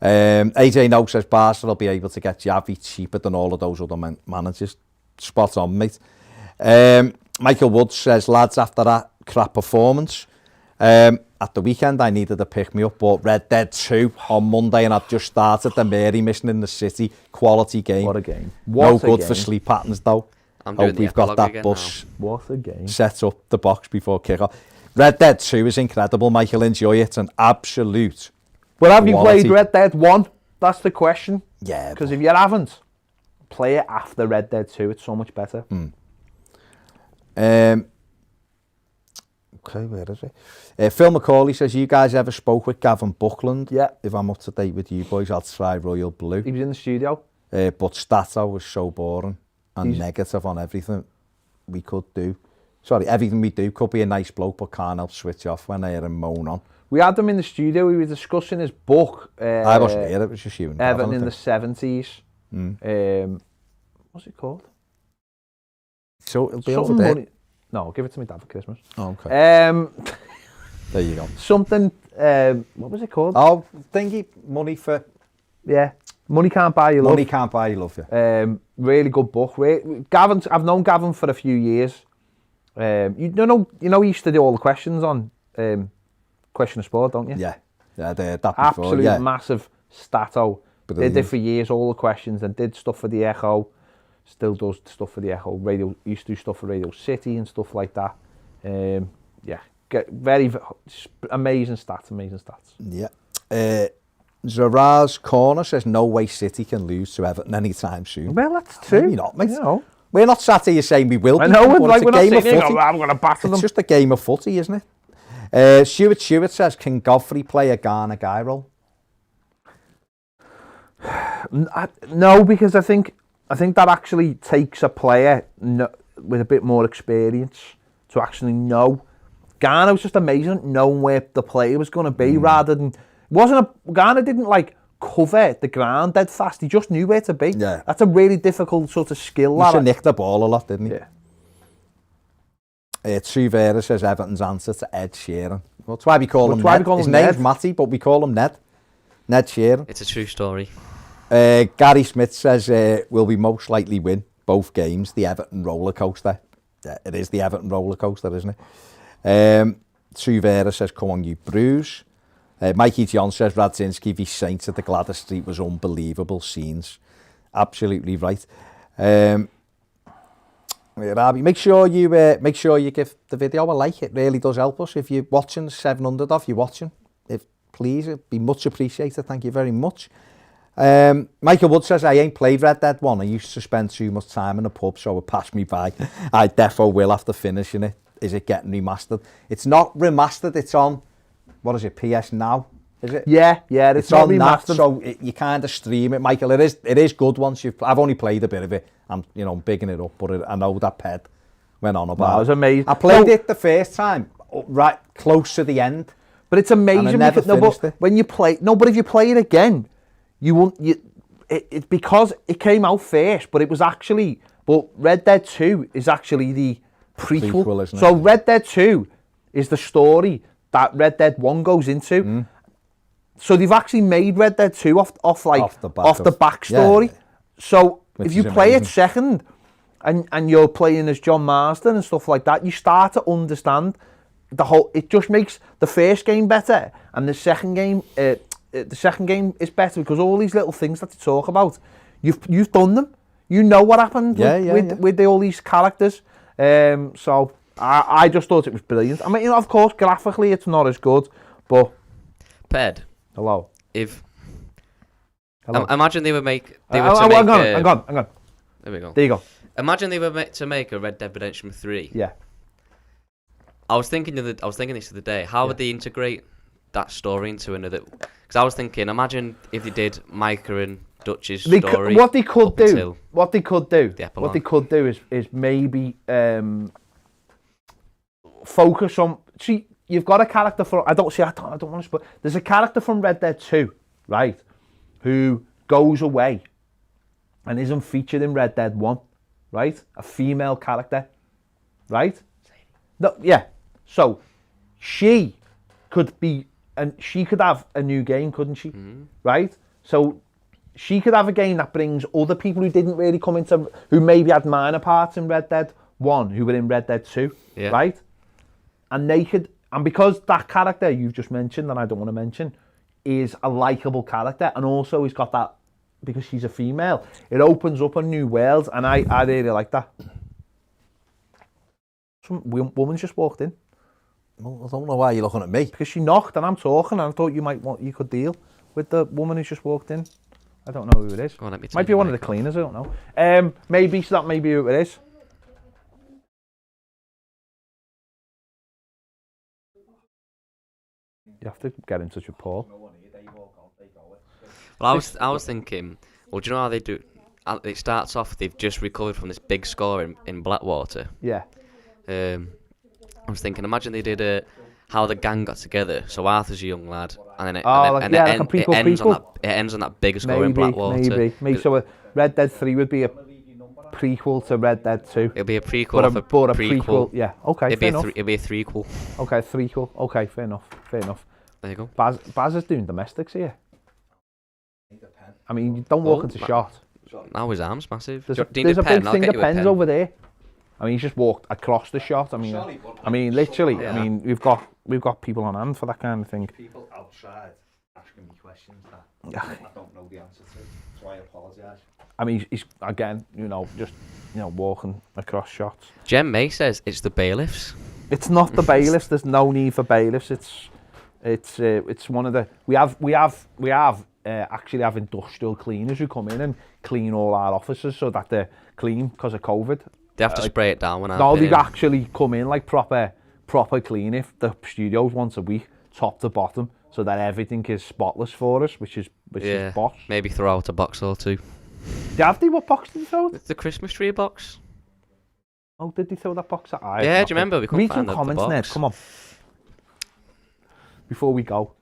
AJ No says Barca will be able to get Javi cheaper than all of those other managers. Spot on, mate. Michael Woods says, lads, after that crap performance, at the weekend I needed to pick me up, but Red Dead 2 on Monday and I've just started the Mary mission in the city. Quality game. What a game. No good for sleep patterns though. Hope we've got that bus what a game. set up the box before kick-off. Red Dead 2 is incredible, Michael. Enjoy it. An absolute Well, have you played Red Dead 1? That's the question. Yeah. Because if you haven't, play it after Red Dead 2. It's so much better. Okay, where is it? Phil McCauley says, you guys ever spoke with Gavin Buckland? Yeah. If I'm up to date with you boys, I'll try Royal Blue. He was in the studio. But Stato was so boring and negative on everything we could do. Sorry, everything we do could be a nice bloke, but can't help switch off when I hear him moan on. We had him in the studio. We were discussing his book. I wasn't here, it was just you and Everton in the 70s. What's it called? So it'll be over there. No, give it to me Dad for Christmas. Oh, okay. There you go. Something, what was it called? Oh, thingy, money for... Yeah, Money Can't Buy You Love. Money Can't Buy You Love, yeah. Really good book. I've known Gavin for a few years. You know, he used to do all the questions on Question of Sport, don't you? Yeah, that before, absolute massive stato. Brilliant. Did it for years, all the questions, and did stuff for the Echo. Still does stuff for the Echo. Radio used to do stuff for Radio City and stuff like that. Yeah, very amazing stats. Yeah. Zaraz Corner says no way City can lose to Everton anytime soon. Well, that's true. Maybe not, mate. You know. We're not sat here saying we will. I know, it's like a we're game not of saying, footy. I'm going to batter them. It's just a game of footy, isn't it? Stewart says, can Godfrey play a Ghana guy role? No, because I think that actually takes a player with a bit more experience to actually know. Ghana was just amazing knowing where the player was going to be rather than Ghana didn't like cover the ground dead fast. He just knew where to be. Yeah. That's a really difficult sort of skill. He nicked the ball a lot, didn't he? Yeah. Truvera says Everton's answer to Ed Sheeran. Well, that's why we call him Ned. His name's Matty, but we call him Ned. Ned Sheeran. It's a true story. Gary Smith says will we most likely win both games. The Everton roller coaster. Yeah, it is the Everton roller coaster, isn't it? Truvera says, come on, you Bruce. Mikey John says Radzinski v Saints at the Gladys Street was unbelievable scenes. Absolutely right. Make sure you give the video a like. It really does help us. If you're watching 700 off, you're watching. Please, it'd be much appreciated. Thank you very much. Michael Wood says, I ain't played Red Dead 1. I used to spend too much time in the pub, so it passed me by. I defo will after finishing it. Is it getting remastered? It's not remastered, it's on, what is it, PS Now? Is it? Yeah, it's not on remastered. That, so you kind of stream it, Michael. It is good once I've only played a bit of it. I'm bigging it up, but I know that Ped went on about. That was amazing. I played it the first time, right close to the end. But it's amazing because when you play, but if you play it again, you won't. It's because it came out first, but Red Dead 2 is actually the prequel, isn't it? So Red Dead 2 is the story that Red Dead 1 goes into. So they've actually made Red Dead 2 off the backstory. Yeah. So if you play it second and you're playing as John Marsden and stuff like that, you start to understand it just makes the first game better, and the second game is better because all these little things that they talk about, you've done them. You know what happened with all these characters. So I just thought it was brilliant. I mean, of course, graphically it's not as good, but Ped. Hello. Imagine they were hang on. There we go. There you go. Imagine they were to make a Red Dead Redemption 3. Yeah. I was thinking this the other day. How would they integrate that story into another? Because I was thinking, imagine if they did Micah and Dutch's story. What they could do is maybe focus on. See, you've got a character from. I don't want to. But there's a character from Red Dead 2, right, who goes away and isn't featured in Red Dead 1, right? A female character, right? No, yeah. So she could be, and she could have a new game, couldn't she? Right? So she could have a game that brings other people who didn't really come into, who maybe had minor parts in Red Dead 1, who were in Red Dead 2, right? And they could, and because that character you've just mentioned, and I don't want to mention, is a likable character, and also he's got that, because she's a female, it opens up a new world, and I really like that. Some woman's just walked in. Well, I don't know why you're looking at me. Because she knocked and I'm talking, and I thought you could deal with the woman who's just walked in. I don't know who it is. Oh, might be one of the cleaners, I don't know. Maybe that may be who it is. You have to get in touch with Paul. Well, I was thinking, well, do you know how they do? It starts off, they've just recovered from this big score in Blackwater. Yeah. I was thinking, imagine they did how the gang got together. So Arthur's a young lad, and then it ends on that big score in Blackwater. Maybe. So Red Dead 3 would be a prequel to Red Dead 2. It'll be a prequel of a prequel. Yeah. Okay. It'll be a threequel. Okay, threequel. Okay, fair enough. There you go. Baz is doing domestics here. I mean, you don't walk into shot. Now his arm's massive. There's a big thing of pens over there. I mean, he's just walked across the shot. I mean, literally. Yeah. I mean, we've got people on hand for that kind of thing. People outside asking me questions that I don't know the answer to, so I apologise. I mean, he's again, just walking across shots. Jem May says it's the bailiffs. It's not the bailiffs. There's no need for bailiffs. It's one of the we actually have industrial cleaners who come in and clean all our offices so that they're clean because of COVID. They have to spray it down when No, they actually come in like proper proper clean it, the studios once a week, top to bottom, so that everything is spotless for us, which is boss. Maybe throw out a box or two. What box did they throw? The Christmas tree box. Oh, did they throw that box at? Yeah, do you remember? We couldn't Read find some comments, the box. Ned. Come on. Before we go.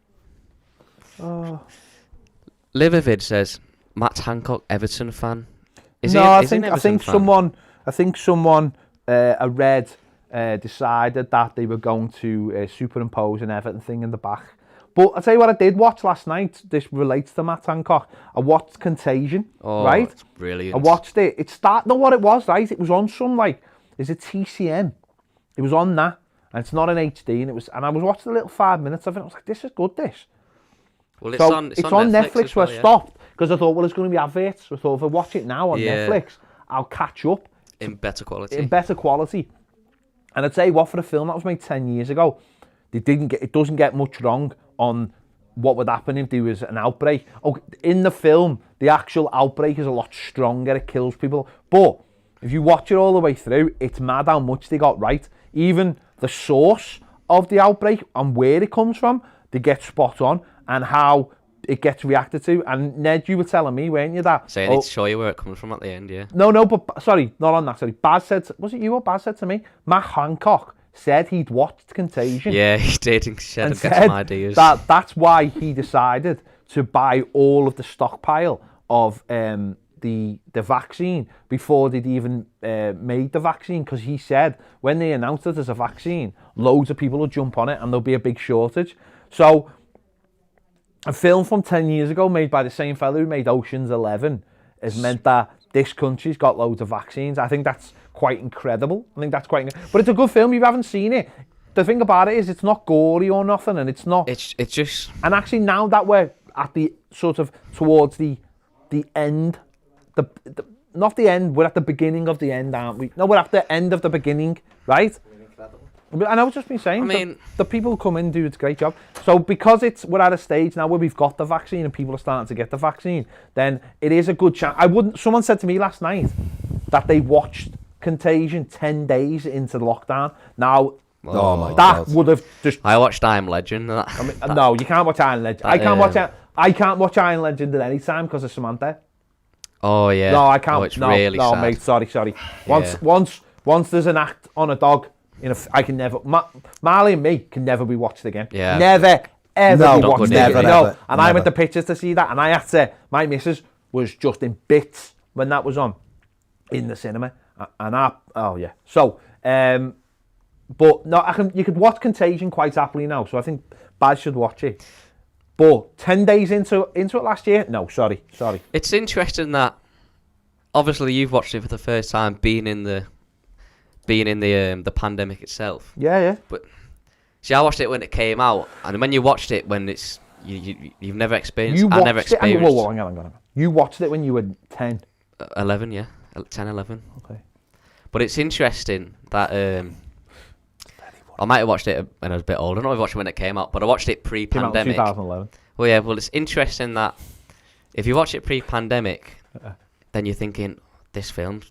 Livervid says Matt Hancock, Everton fan. I think someone I read decided that they were going to superimpose an Everton thing in the back. But I'll tell you what I did watch last night. This relates to Matt Hancock. I watched Contagion, right? It's brilliant. I watched it. Know what it was, right? It was on some is it TCM? It was on that, and it's not in HD. And I was watching a little 5 minutes of it. I was like, this is good. This. Well, it's on Netflix where I stopped because I thought, well, there's going to be adverts. So I thought if I watch it now on Netflix, I'll catch up in better quality. And I'd say what, for a film that was made 10 years ago, it doesn't get much wrong on what would happen if there was an outbreak. Oh, in the film, the actual outbreak is a lot stronger. It kills people. But if you watch it all the way through, it's mad how much they got right. Even the source of the outbreak and where it comes from, they get spot on, and how it gets reacted to. And Ned, you were telling me, weren't you, that... So I need to show you where it comes from at the end, yeah. No, but sorry, not on that. Sorry, Baz said... Was it you or Baz said to me? Matt Hancock said he'd watched Contagion. Yeah, he did. He said get some ideas. That's why he decided to buy all of the stockpile of the vaccine before they'd even made the vaccine, because he said when they announced it as a vaccine, loads of people will jump on it and there'll be a big shortage. So a film from 10 years ago made by the same fellow who made Ocean's 11 has meant that this country's got loads of vaccines. I think that's quite incredible. But it's a good film. If you haven't seen it, the thing about it is it's not gory or nothing, and it's not... It's just... And actually now that we're at the sort of towards the end, not the end, we're at the beginning of the end, aren't we? No, we're at the end of the beginning, right? And I was just been saying, the people who come in do a great job. So because we're at a stage now where we've got the vaccine and people are starting to get the vaccine, then it is a good chance. Someone said to me last night that they watched Contagion 10 days into the lockdown. Now, would have just... I watched I Am Legend. No, you can't watch Iron Legend. I can't watch Iron Legend at any time because of Samantha. Oh, yeah. No, I can't. Oh, it's really sad. Mate, sorry. Once there's an act on a dog... I can never... Marley and me can never be watched again. Yeah. Never, ever be watched again. Never. And I went to pictures to see that, and I had to... My missus was just in bits when that was on in the cinema. So, but no, you could watch Contagion quite happily now, so I think Baz should watch it. But 10 days into it last year? No, sorry. It's interesting that, obviously, you've watched it for the first time, being in the pandemic itself. Yeah. But see, I watched it when it came out, and when you watched it when it's you've never experienced. I never experienced. Whoa, hang on. You watched it when you were 10. 11, yeah, 10, 11. Okay. But it's interesting that I might have watched it when I was a bit older. I don't know if I watched it when it came out, but I watched it pre-pandemic. Came out in 2011. Well, yeah. Well, it's interesting that if you watch it pre-pandemic, then you're thinking this film's...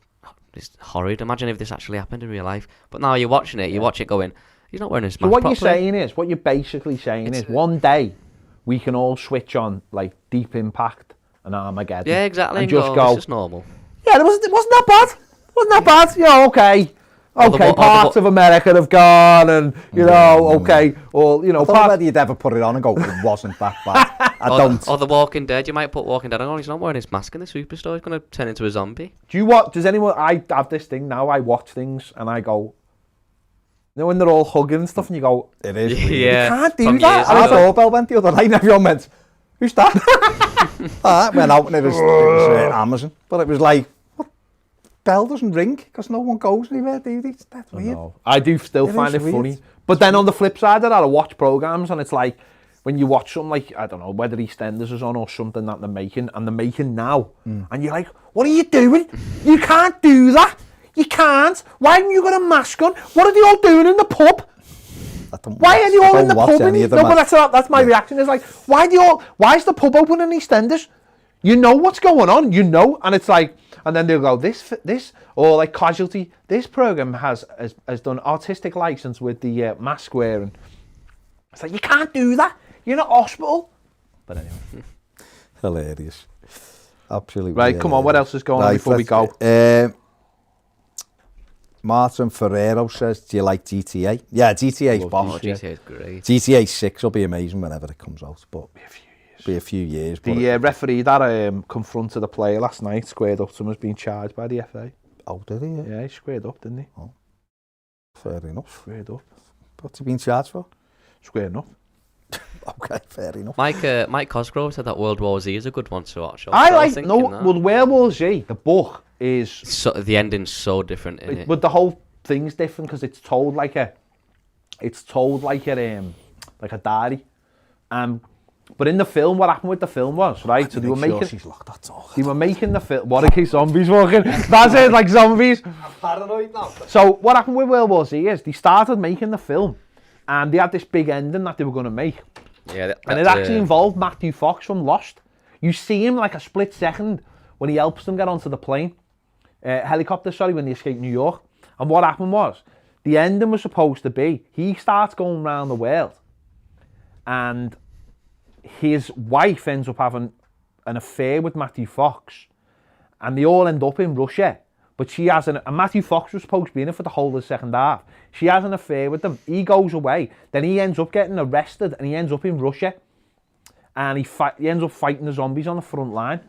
It's horrid. Imagine if this actually happened in real life. But now you're watching it, you watch it going, he's not wearing his mask properly. What you're basically saying is one day we can all switch on like Deep Impact and Armageddon. Yeah, exactly. And just go, this is normal. Yeah, it wasn't that bad. Wasn't that bad? Yeah, okay. Okay, parts of America have gone, and okay, or I don't know whether you'd ever put it on and go, it wasn't that bad. I don't. Or The Walking Dead, you might put Walking Dead on. He's not wearing his mask in the superstore. He's going to turn into a zombie. Does anyone? I have this thing now. I watch things and I go, when they're all hugging and stuff, and you go, it is. Weird. Yeah, you can't do that. Our doorbell went the other night, and everyone went, who's that? That went out, and it was Amazon, but it was like. Bell doesn't ring because no one goes anywhere, do they? That's weird. I do still find it funny. But then on the flip side of that, I watch programs and it's like when you watch something like, I don't know, whether EastEnders is on or something that they're making now, and you're like, what are you doing? You can't do that. You can't. Why haven't you got a mask on? What are they all doing in the pub? Why are they all in the pub? But that's my reaction. It's like, why is the pub open in EastEnders? You know what's going on, and it's like, and then they'll go, this, or like Casualty, this program has done artistic license with the mask wearing. It's like, you can't do that. You're not hospital. But anyway. Hilarious. Absolutely. Right, come on, what else is going on before we go? Martin Ferrero says, do you like GTA? Yeah, GTA's boss. GTA's great. GTA 6 will be amazing whenever it comes out, but be a few years. The referee that confronted a player last night, squared up to him, has been charged by the FA. Oh, did he? Yeah, he squared up, didn't he? Oh, fair enough. Squared up. What's he been charged for? Squaring up. Okay, fair enough. Mike Cosgrove said that World War Z is a good one to watch. World War Z, the book is... So, the ending's so different, isn't it? But the whole thing's different because it's told like a diary. But in the film, what happened with the film was, right? So they were making the film. What are zombies walking? That's it, like zombies. I'm paranoid now. So what happened with World War Z is they started making the film, and they had this big ending that they were going to make. Yeah, and it actually involved Mathew from Lost. You see him like a split second when he helps them get onto the plane, helicopter. Sorry, when they escaped New York. And what happened was, the ending was supposed to be he starts going around the world, and his wife ends up having an affair with Mathew, and they all end up in Russia. But she has and Mathew was supposed to be in it for the whole of the second half. She has an affair with them. He goes away. Then he ends up getting arrested, and he ends up in Russia. And he ends up fighting the zombies on the front line.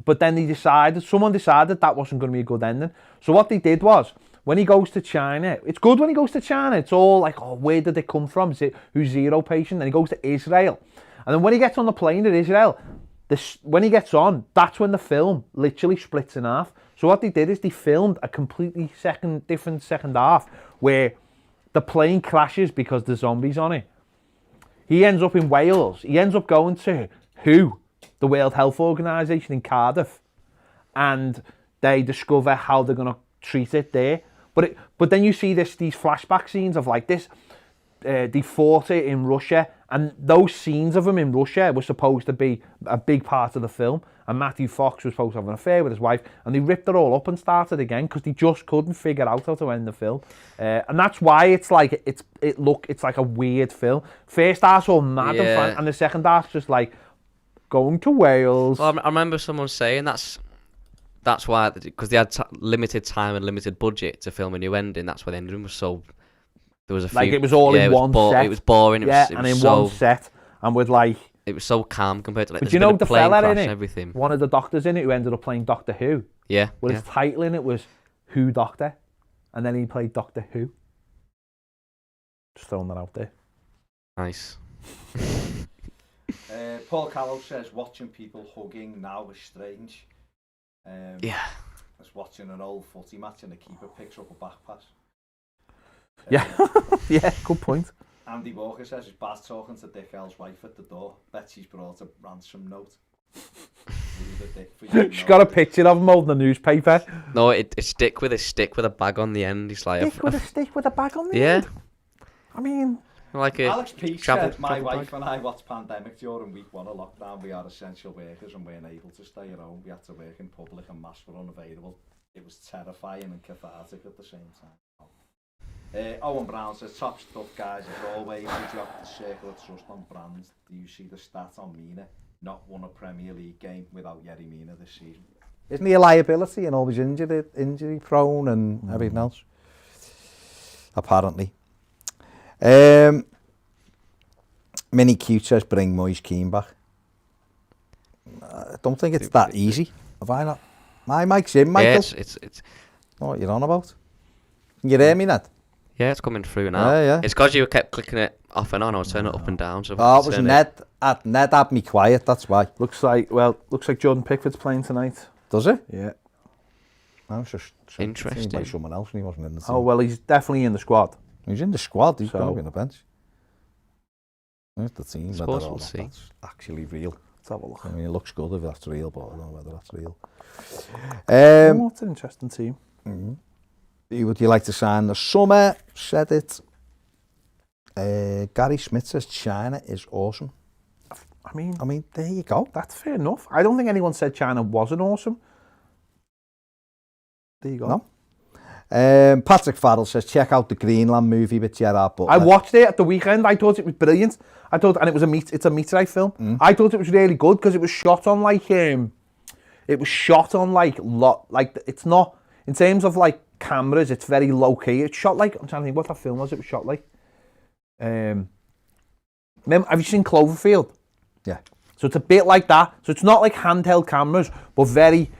But then someone decided that wasn't going to be a good ending. So what they did was, when he goes to China, it's good when he goes to China. It's all like, oh, where did they come from? Is it who's Zero patient? Then he goes to Israel. And then when he gets on the plane to Israel, when he gets on, that's when the film literally splits in half. So what they did is they filmed a completely different second half where the plane crashes because the zombies on it. He ends up in Wales. He ends up going to WHO, the World Health Organization in Cardiff, and they discover how they're going to treat it there. But then you see these flashback scenes of like this. They fought it in Russia, and those scenes of him in Russia were supposed to be a big part of the film. And Mathew was supposed to have an affair with his wife, and they ripped it all up and started again because they just couldn't figure out how to end the film. And that's why it's like it's like a weird film. First half's all mad and fun, and the second half's just like going to Wales. Well, I remember someone saying that's why, because they had limited time and limited budget to film a new ending. That's why the ending was so. There was a few, like it was all in one set. It was boring. It was one set, and with like. It was so calm compared to like. But you know the fella in it, everything. One of the doctors in it who ended up playing Doctor Who. Yeah. Well, his title in it was Who Doctor, and then he played Doctor Who. Just throwing that out there. Nice. Paul Callow says watching people hugging now is strange. Yeah. It's watching an old footy match and the keeper picks up a back pass. Yeah, yeah, good point. Andy Walker says he's bad talking to Dick L's wife at the door. Bet she's brought a ransom note. She's got a picture of him holding the newspaper. No, it's Dick with a stick with a bag on the end. He's like Dick with a stick with a bag on the end? I mean... Like Alex Peake said, my wife and I watched Pandemic during week 1 of lockdown. We are essential workers and weren't able to stay at home. We had to work in public and masks were unavailable. It was terrifying and cathartic at the same time. Owen Brown says, top stuff guys as always. Did you have to circle of trust on brands? Do you see the stat on Mina? Not won a Premier League game without Yerry Mina this season. Isn't he a liability and always injury prone and everything else? Apparently. Mini Cute says, bring Moise Keane back. I don't think it's that easy. Have I not? My mic's in, Michael. Yeah, it's what you're on about? Can you hear me, Ned? Yeah, it's coming through now. Yeah. It's because you kept clicking it off and on. I was turning it up and down. So it was Ned. Ned had me quiet. That's why. Looks like Jordan Pickford's playing tonight. Does it? Yeah. I was just interesting. By someone else, and he wasn't in the team. Oh well, he's definitely in the squad. He's in the squad. He's going to be on the bench. There's the team. Suppose we'll see. That's actually real. Let's have a look. I mean, it looks good if that's real, but I don't know whether that's real. What's an interesting team? Mm-hmm. Who would you like to sign the summer? Said it. Gary Smith says China is awesome. I mean, there you go. That's fair enough. I don't think anyone said China wasn't awesome. There you go. No. Patrick Farrell says, check out the Greenland movie with Gerard Butler. I watched it at the weekend. I thought it was brilliant. And it was it's a meteorite film. I thought it was really good because it was shot on it's not, in terms of like cameras, it's very low key. It's shot like, I'm trying to think what that film was. It was shot like. Have you seen Cloverfield? Yeah. So it's a bit like that. So it's not like handheld cameras, but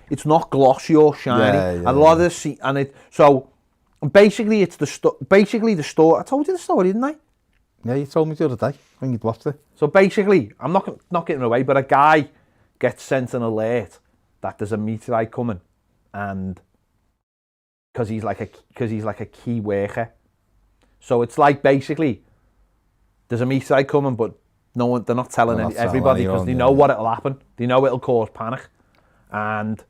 it's not glossy or shiny. And a lot of basically it's the story. I told you the story, didn't I? Yeah, you told me the other day when you'd watched it. So basically, I'm not getting away, but a guy gets sent an alert that there's a meteorite coming, and because he's like a key worker. So it's like basically there's a meteorite coming, but they're not telling everybody because they know what it'll happen. They know it'll cause panic, and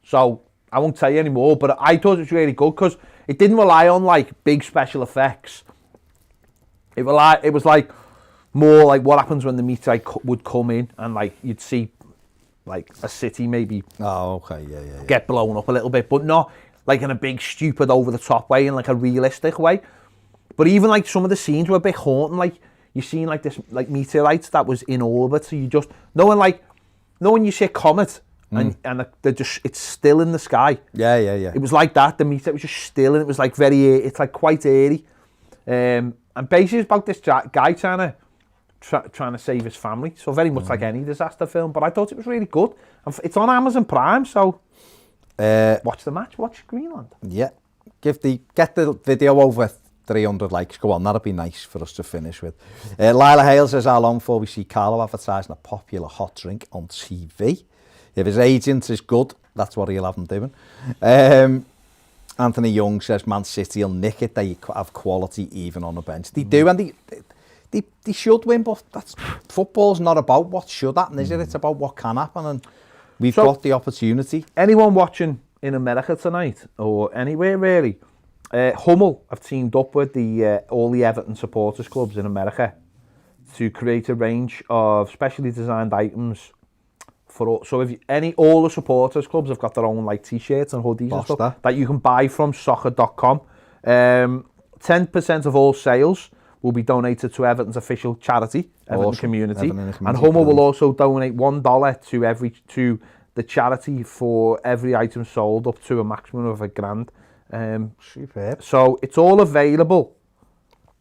So I won't tell you anymore. But I thought it was really good because it didn't rely on like big special effects. It was like more like what happens when the meteorite would come in, and like you'd see like a city maybe get blown up a little bit, but not like in a big stupid over the top way, in like a realistic way. But even like some of the scenes were a bit haunting, like you seen like this like meteorites that was in orbit, so you just knowing you see a comet and they're just, it's still in the sky. Yeah. It was like that. The meteorite was just still, and it was like it's like quite airy. And basically it's about this guy trying to save his family. So very much like any disaster film, but I thought it was really good. And it's on Amazon Prime, so watch the match, watch Greenland. Yeah, get the video over 300 likes. Go on, that'd be nice for us to finish with. Lila Hale says, how long before we see Carlo advertising a popular hot drink on TV? If his agent is good, that's what he'll have him doing. Anthony Young says, Man City will nick it. They have quality even on the bench. They do, and they should win, but football's not about what should happen, is it? It's about what can happen, and we've got the opportunity. Anyone watching in America tonight, or anywhere really, Hummel have teamed up with all the Everton supporters clubs in America to create a range of specially designed items so all the supporters clubs have got their own like t-shirts and hoodies and stuff that you can buy from soccer.com. 10% of all sales will be donated to Everton's official charity, Everton Community. And Hummel will also donate $1 to the charity for every item sold, up to a maximum of £1,000. Superb. So it's all available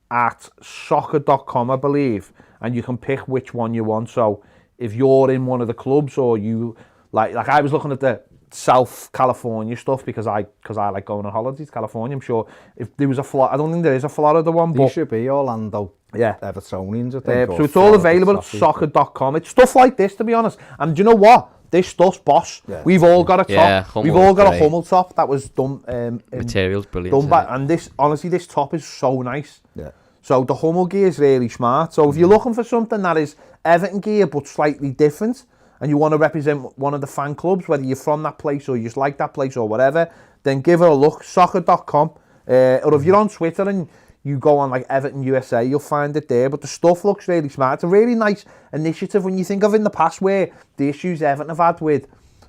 at soccer.com, I believe, and you can pick which one you want. So if you're in one of the clubs, or you like I was looking at the South California stuff because I like going on holidays to California. I'm sure if there was I don't think there is a Florida one, but there should be Orlando. Yeah, Evertonians, I think. So it's all available at soccer.com. It's stuff like this, to be honest. And do you know what? This stuff's boss. Yeah, we've all got a top. Yeah, we've all got a Hummel top that was done. Material's brilliant. And this top is so nice. Yeah. So the Hummel gear is really smart. So if you're looking for something that is Everton gear but slightly different, and you want to represent one of the fan clubs, whether you're from that place or you just like that place or whatever, then give it a look. Soccer.com. Or if you're on Twitter and you go on like Everton USA, you'll find it there. But the stuff looks really smart. It's a really nice initiative when you think of in the past where the issues Everton have had with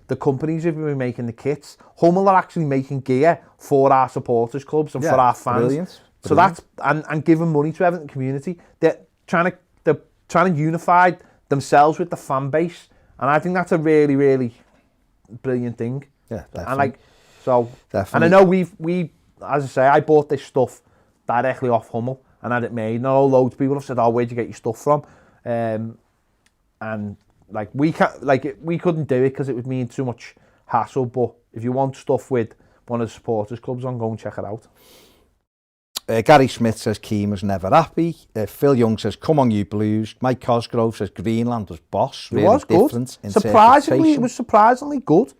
the companies who've been making the kits. Hummel are actually making gear for our supporters clubs and for our fans. Brilliant. So that's and giving money to Everton community. They're trying to unify themselves with the fan base, and I think that's a really, really brilliant thing. Yeah, definitely. And I know we as I say, I bought this stuff directly off Hummel and had it made. And loads of people have said, "Oh, where'd you get your stuff from?" And like we couldn't do it because it would mean too much hassle. But if you want stuff with one of the supporters clubs on, go and check it out. Gary Smith says Keane was never happy. Phil Young says, come on you Blues. Mike Cosgrove says Greenland was boss. Really, it was good. Surprisingly, it was surprisingly good.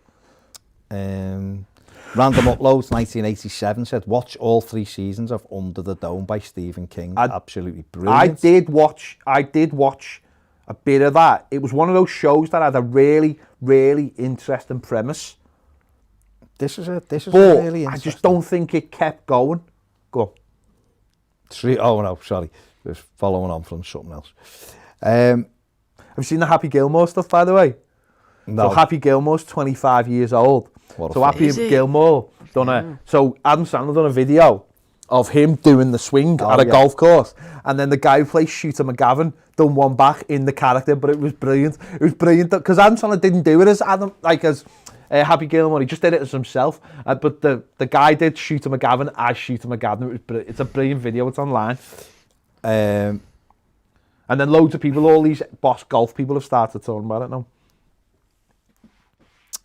Random Uploads 1987 said, watch all 3 seasons of Under the Dome by Stephen King. Absolutely brilliant. I did watch a bit of that. It was one of those shows that had a really, really interesting premise. This is really interesting. I just don't think it kept going. Go on. 3 oh no, sorry. Just following on from something else. Have you seen the Happy Gilmore stuff, by the way? No. So Happy Gilmore's 25 years old. So Happy Gilmore so Adam Sandler done a video of him doing the swing at a golf course, and then the guy who plays Shooter McGavin done one back in the character, but it was brilliant. It was brilliant because Adam Sandler didn't do it as Adam, like as Happy Gilmore. He just did it as himself. But the guy did Shooter McGavin as Shooter McGavin. It's a brilliant video. It's online. And then loads of people, all these boss golf people, have started talking about it now.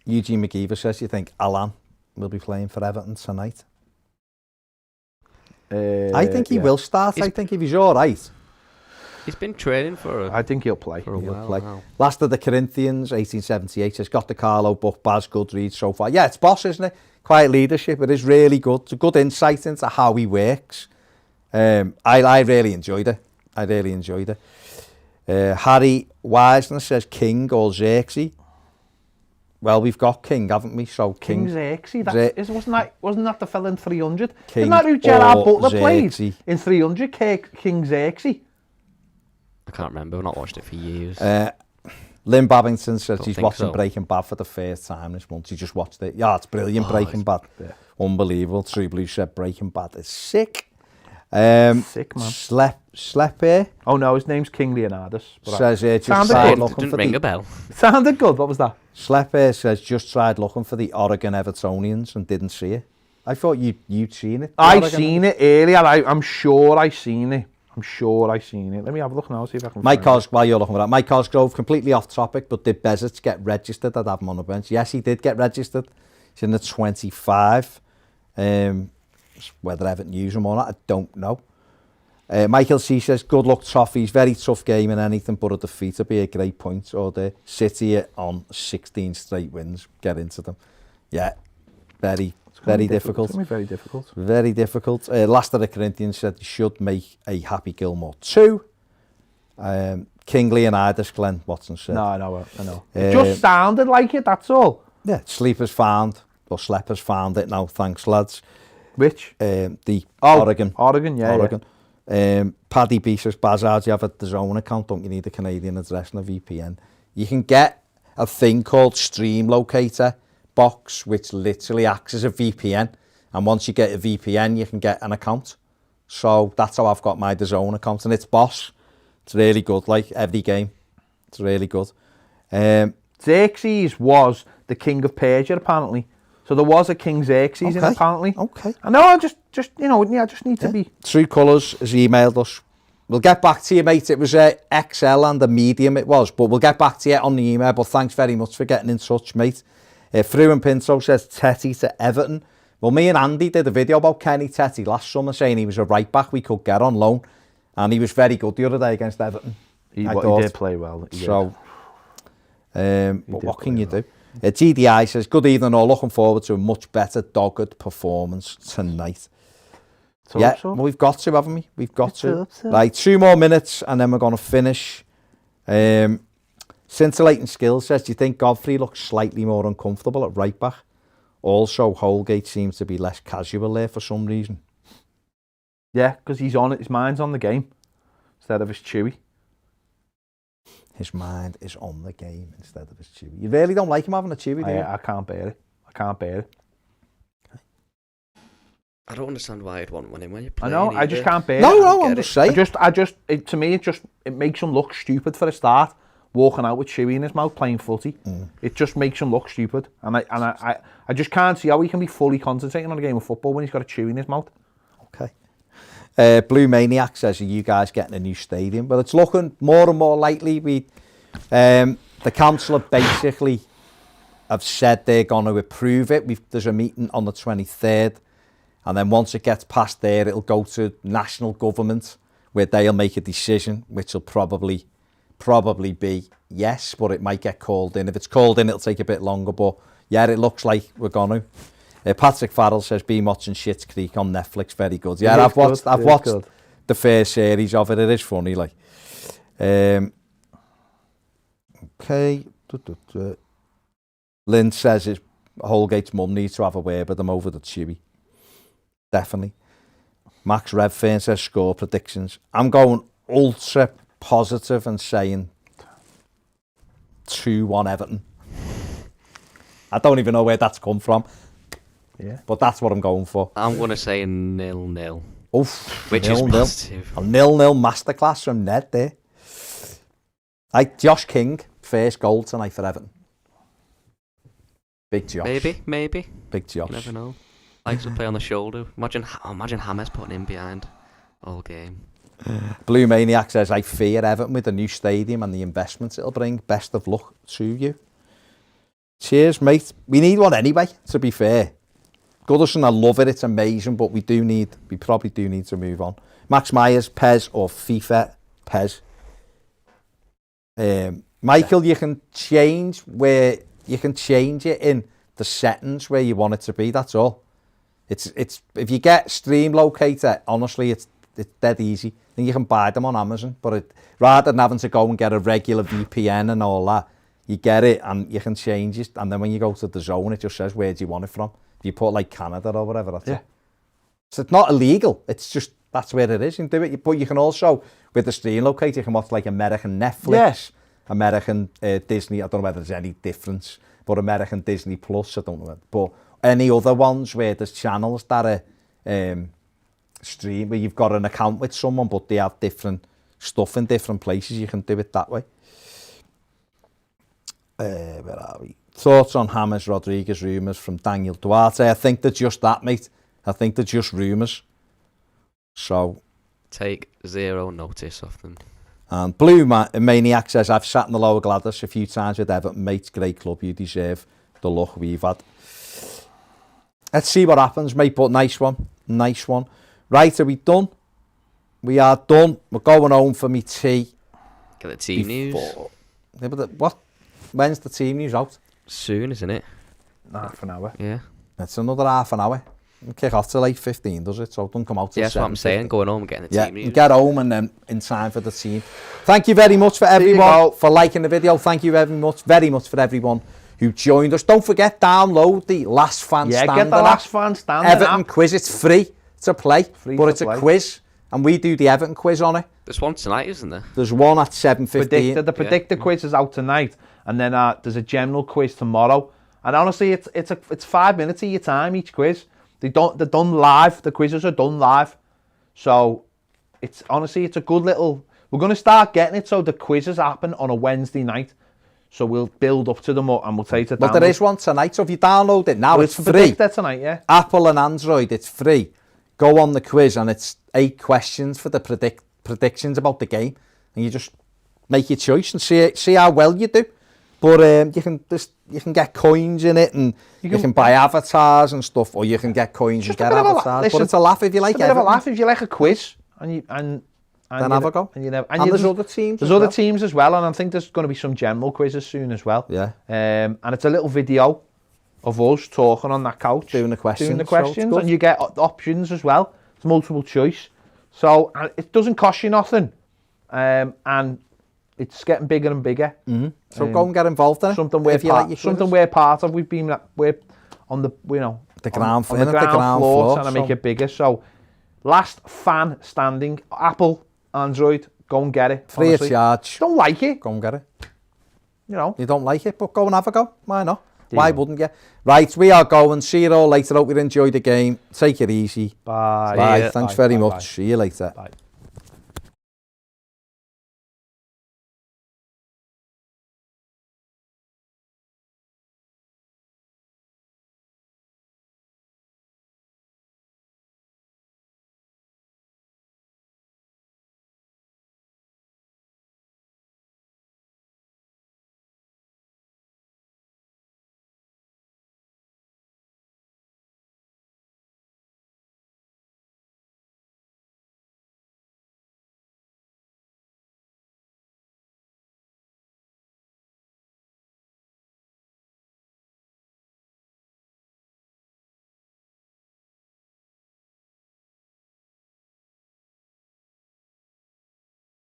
Eugene McGeever says, you think Alan will be playing for Everton tonight? I think he will start. I think if he's all right. He's been training for I think he'll play. For a while now. Last of the Corinthians, 1878, has got the Carlo book, Baz Goodreads so far. Yeah, it's boss, isn't it? Quiet leadership. It is really good. It's a good insight into how he works. I really enjoyed it. Harry Wiseman says King or Xerxes. Well, we've got King, haven't we? So King Xerxes. Wasn't that the fella in 300? King Isn't that who Gerard Butler Xerxes. played in 300? King Xerxes. I can't remember. I've not watched it for years. Lynn Babington says he's watching so. Breaking Bad for the first time this month. He just watched it. Yeah, it's brilliant, Breaking Bad. Yeah. Unbelievable. True Blue said Breaking Bad is sick. Sick, man. Slepe. Oh, no, his name's King Leonidas. Says just Sounded tried good. looking Didn't for ring the... a bell. Sounded good. What was that? Slepe says just tried looking for the Oregon Evertonians and didn't see it. I thought you'd seen it. I seen it earlier. I'm sure I seen it. Let me have a look now, see if I can Mike Cosgrove, while you're looking for that, Mike Cosgrove, completely off topic, but did Bezic get registered? I'd have him on the bench. Yes, he did get registered. He's in the 25. Whether Everton use him or not, I don't know. Michael C says, good luck, Toffees. Very tough game in anything but a defeat. It'll be a great point. Or the City on 16 straight wins. Get into them. Yeah, very difficult. It's going to be very difficult. Very difficult. Last of the Corinthians said you should make a Happy Gilmore 2. King Leonidas, Glenn Watson said. No, I know. It just sounded like it, that's all. Yeah, Sleepers found it now. Thanks, lads. Which? Oregon. Oregon, yeah. Paddy B says, Bazard, you have a DAZN account, don't you need a Canadian address and a VPN? You can get a thing called Stream Locator box, which literally acts as a VPN. And once you get a VPN, you can get an account. So that's how I've got my DAZN account. And it's boss. It's really good, like every game. It's really good. Xerxes was the king of Persia, apparently. So there was a King Xerxes in it, apparently. Okay. I know, I just need to be... True Colours has emailed us. We'll get back to you, mate. It was XL and a medium it was, but we'll get back to you on the email. But thanks very much for getting in touch, mate. Fru and Pinto says Tetty to Everton. Well, me and Andy did a video about Kenny Tetty last summer saying he was a right back we could get on loan. And he was very good the other day against Everton. He did play well. But what can you do? GDI says, good evening all, looking forward to a much better dogged performance tonight. Well, we've got to, haven't we? We've got to. Right, 2 more minutes and then we're going to finish. Scintillating Skills says, do you think Godfrey looks slightly more uncomfortable at right back? Also, Holgate seems to be less casual there for some reason. Yeah, because his mind's on the game instead of his Chewy. His mind is on the game instead of his Chewy. You really don't like him having a Chewy, do you? I can't bear it. Okay. I don't understand why I'd want one in when you're playing. I know, I just can't bear it. No, I'm just saying. To me, it makes him look stupid for a start. Walking out with Chewy in his mouth, playing footy. It just makes him look stupid. And I just can't see how he can be fully concentrating on a game of football when he's got a Chewy in his mouth. Okay. Blue Maniac says, are you guys getting a new stadium? Well, it's looking more and more likely. The council have basically have said they're going to approve it. There's a meeting on the 23rd. And then once it gets past there, it'll go to national government where they'll make a decision, which will probably be yes, but it might get called in. If it's called in, it'll take a bit longer. But yeah, it looks like we're going to. Patrick Farrell says, been watching Schitt's Creek on Netflix. Very good. Yeah, I've watched the first series of it. It is funny, like. Okay. Lynn says Holgate's mum needs to have a word with him over the Chewy. Definitely. Max Redfern says score predictions. I'm going ultra positive and saying 2-1 Everton. I don't even know where that's come from. Yeah. But that's what I'm going for. I'm going to say 0-0. Oof, which is positive. A 0-0 masterclass from Ned there. Like Josh King, first goal tonight for Everton. Big Josh. Maybe. Big Josh. You never know. Likes to play on the shoulder. Imagine Hammers putting him behind all game. Blue Maniac says, I fear Everton with the new stadium and the investments it'll bring. Best of luck to you. Cheers, mate. We need one anyway, to be fair. Goodison, I love it. It's amazing, but we probably do need to move on. Max Myers, Pez or FIFA? Pez. Michael, you can change it in the settings where you want it to be. That's all. It's if you get Stream Locator, honestly, it's dead easy. Then you can buy them on Amazon. But rather than having to go and get a regular VPN and all that, you get it and you can change it. And then when you go to the zone, it just says where do you want it from. If you put like Canada or whatever, that's it. So it's not illegal. It's just that's where it is. You can do it. But you can also with the Stream Locator, you can watch like American Netflix, American Disney. I don't know whether there's any difference, but American Disney Plus. I don't know, but any other ones where there's channels that are stream where you've got an account with someone, but they have different stuff in different places. You can do it that way. Where are we? Thoughts on James Rodriguez rumours from Daniel Duarte? I think they're just that, mate. I think they're just rumours. So take zero notice of them. And Blue Maniac says, I've sat in the Lower Gladys a few times with Everton, mate. Great club. You deserve the luck we've had. Let's see what happens, mate. But nice one. Nice one. Right, are we done? We are done. We're going home for me tea. Get the team news. Yeah, but what? When's the team news out? Soon, isn't it? Half an hour. Yeah. It's another half an hour. We kick off till 8:15, does it? So it don't come out till 7:15. That's what I'm saying. Going home and getting the team news. Yeah, get home and then in time for the team. Thank you very much for everyone for liking the video. Thank you very much for everyone who joined us. Don't forget, download the Last Fan Standing. Get the Last Fan Standing Everton app. quiz. It's free to play, but it's a quiz, and we do the Everton quiz on it. There's one tonight, isn't there? There's one at 7:15. The predictor quiz is out tonight, and then there's a general quiz tomorrow. And honestly, it's 5 minutes of your time each quiz. They're done live. The quizzes are done live, so it's a good little. We're going to start getting it so the quizzes happen on a Wednesday night. So we'll build up to them and we'll take it down. But there is one tonight, so if you download it now, it's free. Predictor tonight, yeah. Apple and Android, it's free. Go on the quiz, and it's 8 questions for the predictions about the game, and you just make your choice and see how well you do. But you can get coins in it, and you can buy avatars and stuff, or you can get coins and get avatars. But it's a laugh if you like it. It's a bit of a laugh if you like a quiz, and then have a go. And there's other teams. There's other teams as well, and I think there's going to be some general quizzes soon as well. Yeah. And it's a little video of us talking on that couch, doing the questions, so and you get options as well. It's multiple choice, so it doesn't cost you nothing, and it's getting bigger and bigger. Mm-hmm. So go and get involved in it. Something we're part of. We're on the the ground floor trying to make it bigger. So Last Fan Standing, Apple, Android, go and get it. Free of charge. Don't like it, go and get it. You don't like it, but go and have a go. Why not? Why wouldn't you? Right, we are going. See you all later. Hope you enjoyed the game. Take it easy. Bye. Bye. Thanks very much. See you later. Bye.